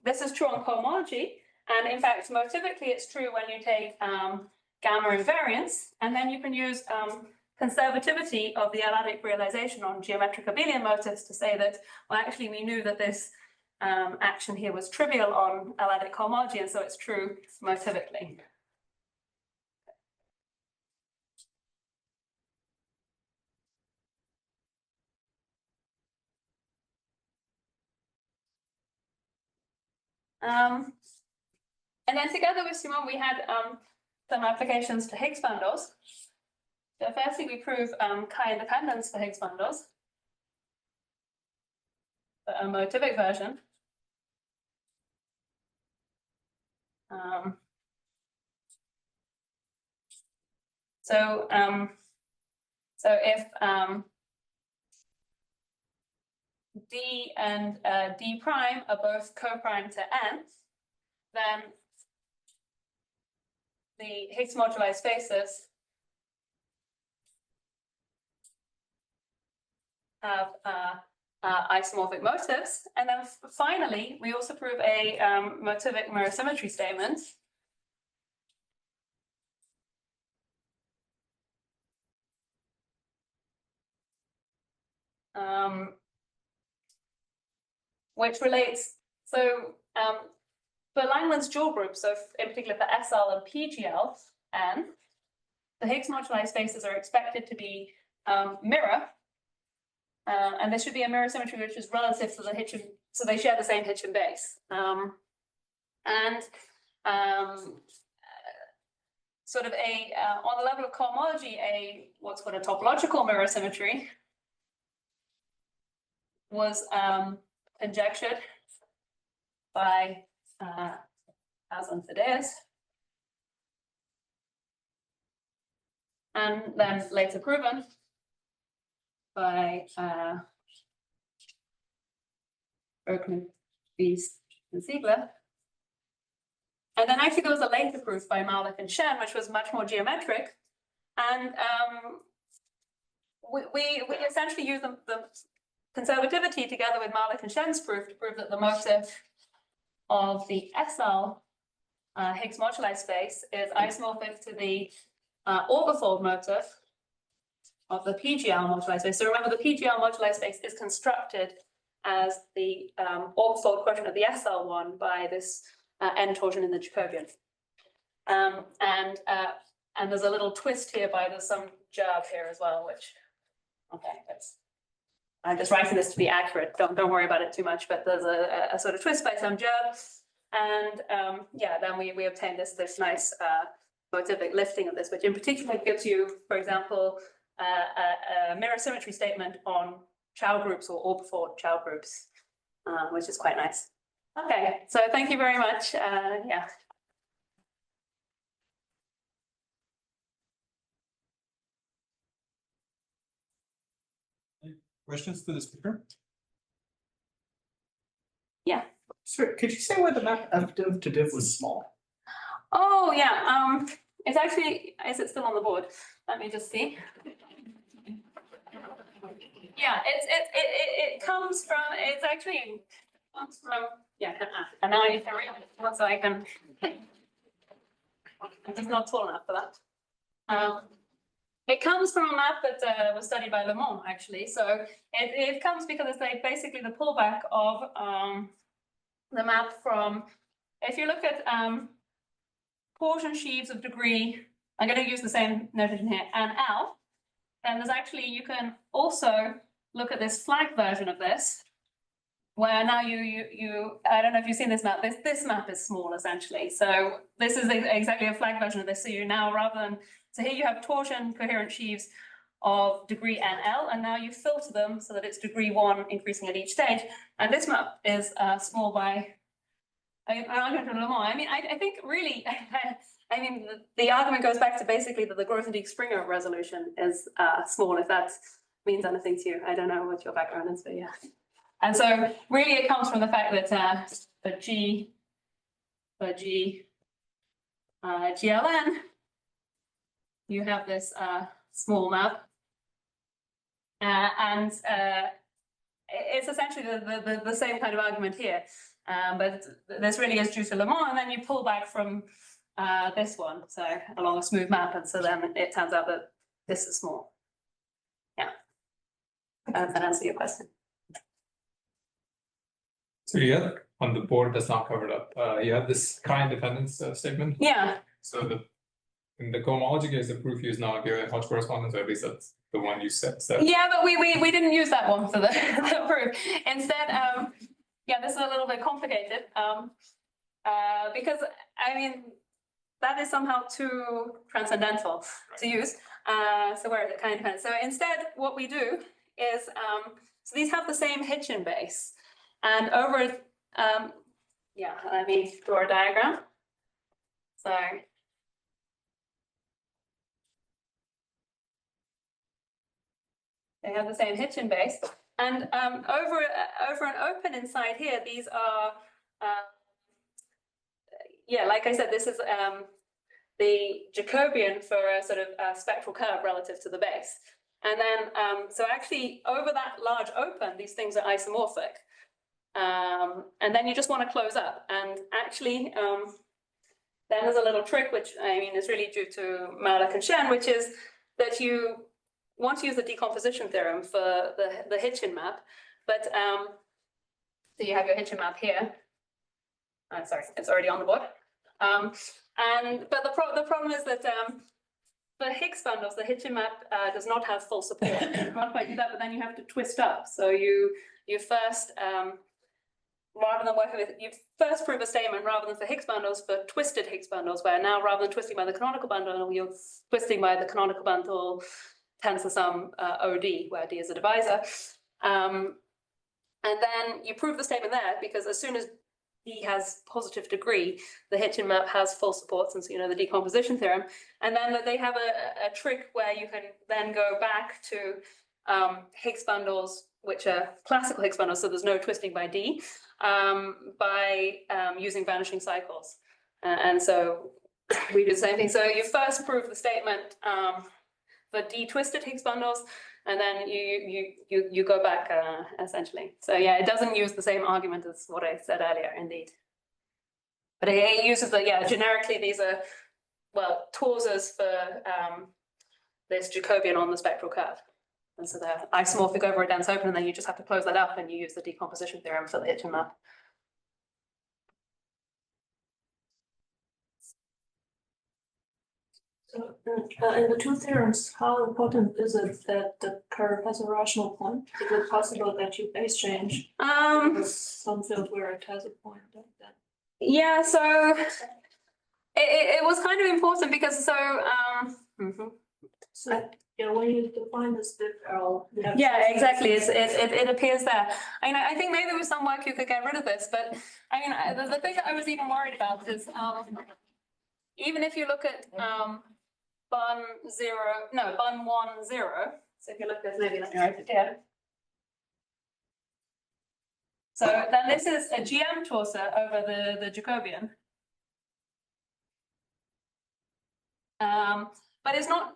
this is true on cohomology, and in fact, motivically, it's true when you take gamma invariance, and then you can use conservativity of the L-adic realization on geometric abelian motifs to say that, well, actually, we knew that this action here was trivial on L-adic cohomology, and so it's true motivically. And then together with Simon, we had some applications to Higgs bundles. So firstly, we prove chi independence for Higgs bundles, a motivic version. So if D and D prime are both coprime to n, then the Higgs moduli spaces have isomorphic motifs. And then finally, we also prove a motivic mirror symmetry statement. Which relates, so for Langland's dual group, so in particular for SL and PGL, and the Higgs moduli spaces are expected to be mirror, and this should be a mirror symmetry which is relative to the Hitchin, so they share the same Hitchin base. Sort of a, on the level of cohomology, a what's called a topological mirror symmetry was conjectured by Aslan Fideas, and then later proven by Berkman, Beast, and Ziegler. And then actually there was a later proof by Malik and Shen, which was much more geometric. And we essentially use the conservativity together with Malik and Shen's proof to prove that the motive of the SL Higgs moduli space is isomorphic to the orbifold motive of the PGL moduli space. So remember, the PGL moduli space is constructed as the orbifold quotient of the SL1 by this n torsion in the Jacobian. And there's a little twist here by there's some gerb here as well, which, okay, I'm just writing this to be accurate. Don't worry about it too much, but there's a sort of twist by some gerb. And yeah, then we obtain this nice motivic lifting of this, which in particular gives you, for example, a mirror symmetry statement on Chow groups or orbifold Chow groups, which is quite nice. Okay, so thank you very much. Yeah. Questions to the speaker? Yeah. Sir, could you say why the map F div to div was small? Oh yeah. It's actually, is it still on the board? Let me just see. Yeah, it comes from, it's actually comes from, yeah, and now I can read it so I can, I'm just not tall enough for that. It comes from a map that was studied by Le Mans, actually. So it comes because it's like basically the pullback of the map from, if you look at portion sheaves of degree, I'm going to use the same notation here, and L, and there's actually, you can also look at this flag version of this, where now you I don't know if you've seen this map, this map is small essentially. So this is exactly a flag version of this. So you now, rather than, so here you have torsion coherent sheaves of degree NL, and now you filter them so that it's degree 1 increasing at each stage. And this map is small by an argument from Le Mans. I mean, I think really, I mean, the argument goes back to basically that the Grothendieck-Springer resolution is small, if that means anything to you. I don't know what your background is, but yeah. And so really it comes from the fact that for GLN, you have this small map. And it's essentially the same kind of argument here. But this really is due to Le Mans, and then you pull back from this one, so along a smooth map, and so then it turns out that this is small. Yeah. Does that answer your question? So you had on the board that's not covered up, you have this chi-independence statement. Yeah. So in the cohomology case, the proof is not given Hodge correspondence, or at least that's the one you said. Yeah, but we didn't use that one for the proof. Instead, yeah, this is a little bit complicated because I mean that is somehow too transcendental to use. So where is it? Chi-independence. So instead, what we do is so these have the same Hitchin base. And over, yeah, let me draw a diagram. So they have the same Hitchin base, and over an open inside here, these are, yeah, like I said, this is the Jacobian for a sort of spectral curve relative to the base, and then so actually over that large open, these things are isomorphic. And then you just want to close up, and actually then there's a little trick, which I mean is really due to Malik and Shen, which is that you want to use the decomposition theorem for the Hitchin map, but so you have your Hitchin map here. Sorry, it's already on the board. But the problem is that for Higgs bundles, the Hitchin map does not have full support. You can't quite do that, but then you have to twist up. So you first rather than working with, you first prove a statement rather than for Higgs bundles, for twisted Higgs bundles, where now rather than twisting by the canonical bundle, you're twisting by the canonical bundle tensor sum OD, where D is a divisor. And then you prove the statement there, because as soon as D has positive degree, the Hitchin map has full support, since you know the decomposition theorem. And then they have a trick where you can then go back to Higgs bundles, which are classical Higgs bundles, so there's no twisting by D, by using vanishing cycles. And so we do the same thing. So you first prove the statement for D-twisted Higgs bundles, and then you go back essentially. So yeah, it doesn't use the same argument as what I said earlier, indeed. But it uses generically these are, well, torsors for this Jacobian on the spectral curve. And so they're isomorphic over a dense open, and then you just have to close that up and you use the decomposition theorem for the Hitchin map. So in the two theorems, how important is it that the curve has a rational point? Is it possible that you base change some field where it has a point like that? Yeah, so it was kind of important because So yeah, when you define this diff L, yeah, exactly. It appears there. I think maybe with some work you could get rid of this, but I mean the thing that I was even worried about is even if you look at bun 1, 0. So if you look at, maybe let me write it down. So then this is a GM torsor over the Jacobian. But it's not,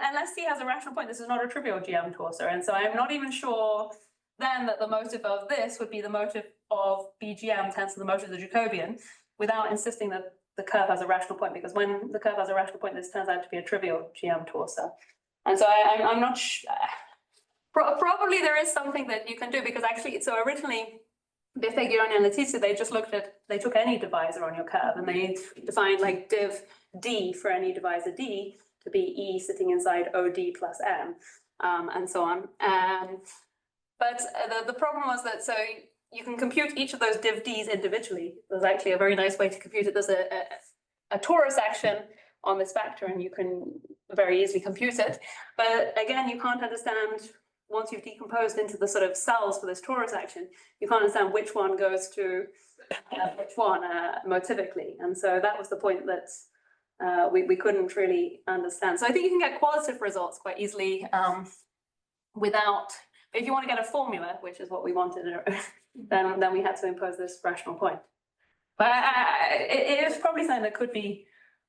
unless C has a rational point, this is not a trivial GM torsor. And so I'm not even sure then that the motive of this would be the motive of BGM tensor the motive of the Jacobian, without insisting that the curve has a rational point, because when the curve has a rational point, this turns out to be a trivial GM torsor. And so I'm not probably there is something that you can do, because actually, so originally, Voevodsky and Letizia, they took any divisor on your curve and they defined like div D for any divisor D to be E sitting inside OD plus M, and so on. But the problem was that, so you can compute each of those div Ds individually. There's actually a very nice way to compute it. There's a torus action on this vector and you can very easily compute it. But again, you can't understand, once you've decomposed into the sort of cells for this torus action, you can't understand which one goes to which one motivically. And so that was the point that we couldn't really understand. So I think you can get qualitative results quite easily without, if you want to get a formula, which is what we wanted, then we had to impose this rational point. But it is probably something that could be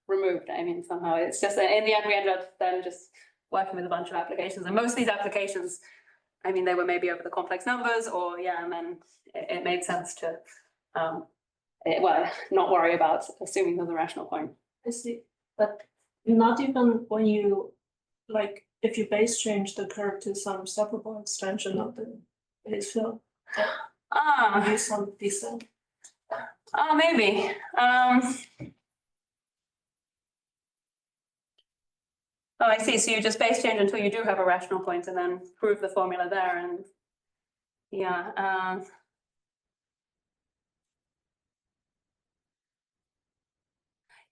removed. I mean, somehow it's just that in the end we ended up then just working with a bunch of applications, and most of these applications, I mean, they were maybe over the complex numbers, or yeah, and then it made sense to not worry about assuming there's a rational point. I see, but not even when you, like, if you base change the curve to some separable extension of the base field, use some descent. Maybe. Oh, I see. So you just base change until you do have a rational point and then prove the formula there. And yeah.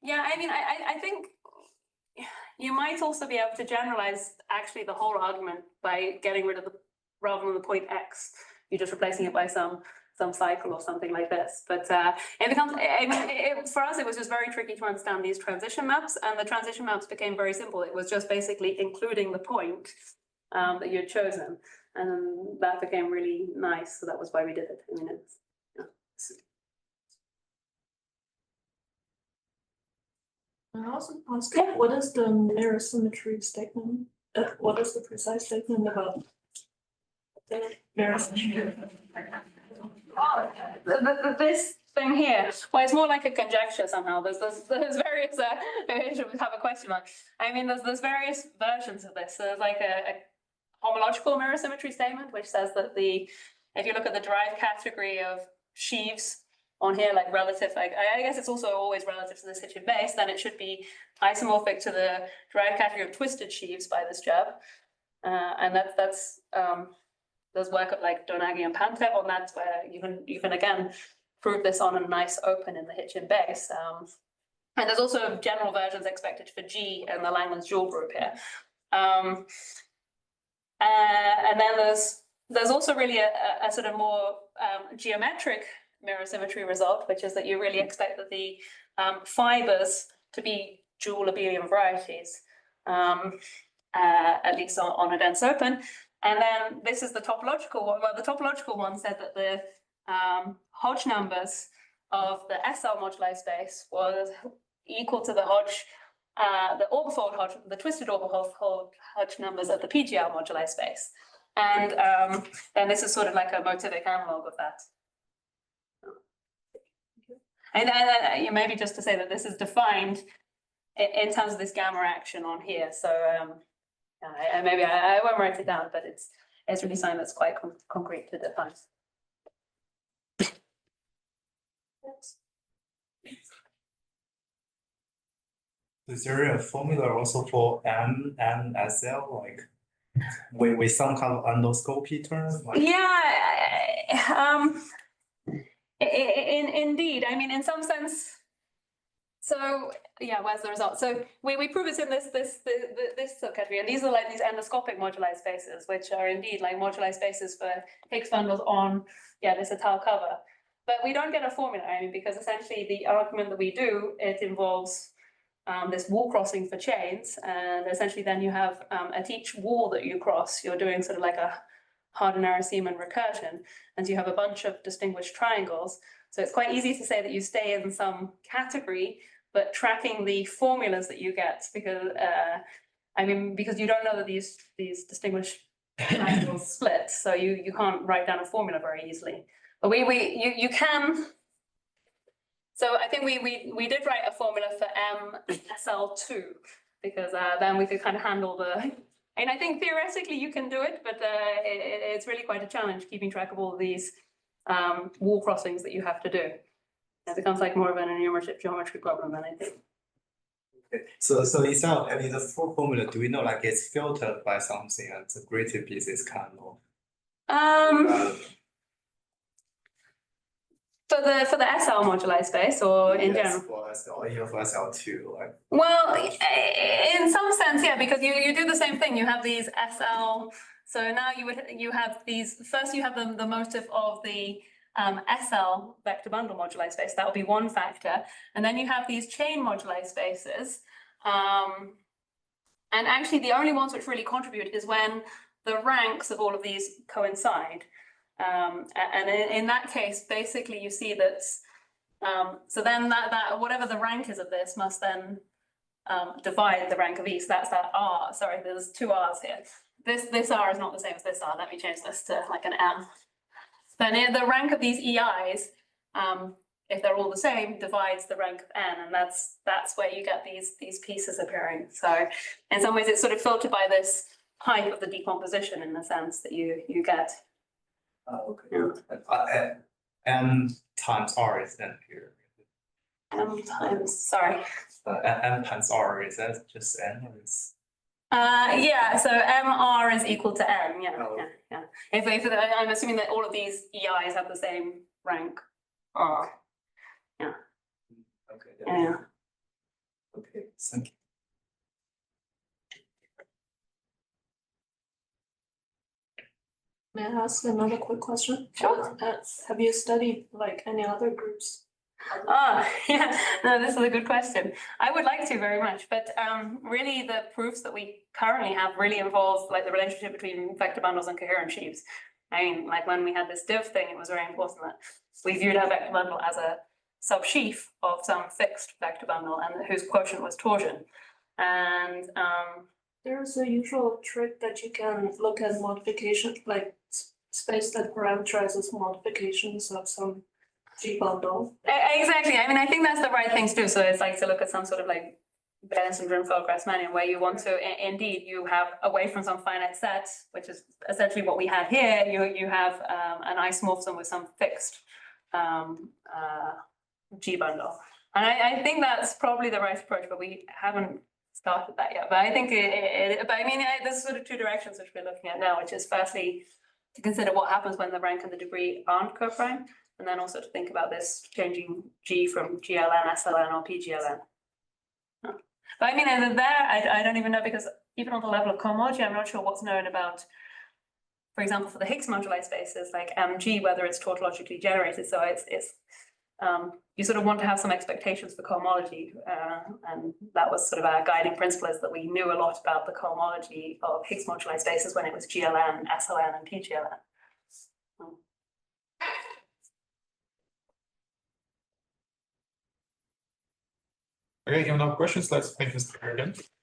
Yeah, I mean, I think you might also be able to generalize actually the whole argument by getting rid of the, rather than the point X, you're just replacing it by some cycle or something like this. But it becomes, I mean, for us, it was just very tricky to understand these transition maps, and the transition maps became very simple. It was just basically including the point that you had chosen, and that became really nice. So that was why we did it. I mean, it's, yeah. I also asked, what is the mirror symmetry statement? What is the precise statement about the mirror symmetry? This thing here, well, it's more like a conjecture somehow. There's various, we have a question on. I mean, there's various versions of this. So there's like a homological mirror symmetry statement, which says that if you look at the derived category of sheaves on here, like relative, I guess it's also always relative to this Hitchin base, then it should be isomorphic to the derived category of twisted sheaves by this job. And that's there's work of like Donaghy and Pantev on that, where you can again prove this on a nice open in the Hitchin base. And there's also general versions expected for G and the Langlands dual group here. And then there's also really a sort of more geometric mirror symmetry result, which is that you really expect that the fibers to be dual abelian varieties, at least on a dense open. And then this is the topological one. Well, the topological one said that the Hodge numbers of the SL moduli space was equal to the Hodge the orbifold Hodge, the twisted orbifold Hodge numbers of the PGL moduli space. And then this is sort of like a Motivic analog of that. And maybe just to say that this is defined in terms of this gamma action on here. So maybe I won't write it down, but it's really something that's quite concrete to define. Is there a formula also for M and SL, like with some kind of endoscopy term? Like... Yeah, indeed. I mean, in some sense. So yeah, where's the result? So we prove it in this subcategory, and these are like these endoscopic moduli spaces, which are indeed like moduli spaces for Higgs bundles on this tau cover. But we don't get a formula, I mean, because essentially the argument that we do, it involves this wall crossing for chains, and essentially then you have at each wall that you cross, you're doing sort of like a Harden-Arrowseeman recursion, and you have a bunch of distinguished triangles. So it's quite easy to say that you stay in some category, but tracking the formulas that you get, because because you don't know that these distinguished triangles split, so you can't write down a formula very easily. But you can. So I think we did write a formula for MSL2, because then we could kind of handle the. And I think theoretically you can do it, but it's really quite a challenge keeping track of all of these wall crossings that you have to do. It becomes like more of an enumerative geometry problem than anything. Okay. So instead of having the full formula, do we know like it's filtered by something and the greater piece is kind of for the SL moduli space, or in general? For SL, even for SL2, like. Well, in some sense, yeah, because you do the same thing. You have these SL. So now you have these. First, you have the motive of the SL vector bundle moduli space. That will be one factor, and then you have these chain moduli spaces. And actually, the only ones which really contribute is when the ranks of all of these coincide. And in that case, basically, you see that. So then that whatever the rank is of this must then divide the rank of E. So that's that R. Sorry, there's two R's here. This R is not the same as this R. Let me change this to like an M. Then the rank of these EIs, if they're all the same, divides the rank of N, and that's where you get these pieces appearing. So in some ways, it's sort of filtered by this height of the decomposition in the sense that you get. Oh, okay. Yeah. M times R is then here. M times, sorry. M times R, is that just N or is? Yeah, so MR is equal to N, yeah, Oh. yeah. If I'm assuming that all of these EIs have the same rank R. Yeah. Okay. Yeah. Okay, thank you. May I ask another quick question? Sure. Have you studied like any other groups? Yeah, no, this is a good question. I would like to very much, but really the proofs that we currently have really involve like the relationship between vector bundles and coherent sheaves. I mean, like when we had this div thing, it was very important that we viewed our vector bundle as a subsheaf of some fixed vector bundle and whose quotient was torsion. And there's a usual trick that you can look at modification, like space that parameterizes modifications of some G bundle. Exactly. I mean, I think that's the right thing to do. So it's like to look at some sort of like Bayes syndrome Grassmannian, where you want to indeed you have away from some finite set, which is essentially what we have here. You have an isomorphism with some fixed G bundle, and I think that's probably the right approach, but we haven't started that yet. But I think but I mean, there's sort of two directions which we're looking at now, which is firstly to consider what happens when the rank and the degree aren't co-prime. And then also to think about this changing G from GLN, SLN, or PGLN. But I mean, I don't even know, because even on the level of cohomology, I'm not sure what's known about, for example, for the Higgs moduli spaces, like MG, whether it's tautologically generated. So it's you sort of want to have some expectations for cohomology. And that was sort of our guiding principle, is that we knew a lot about the cohomology of Higgs moduli spaces when it was GLN, SLN, and PGLN. Okay, if no questions, let's thank Mr. again.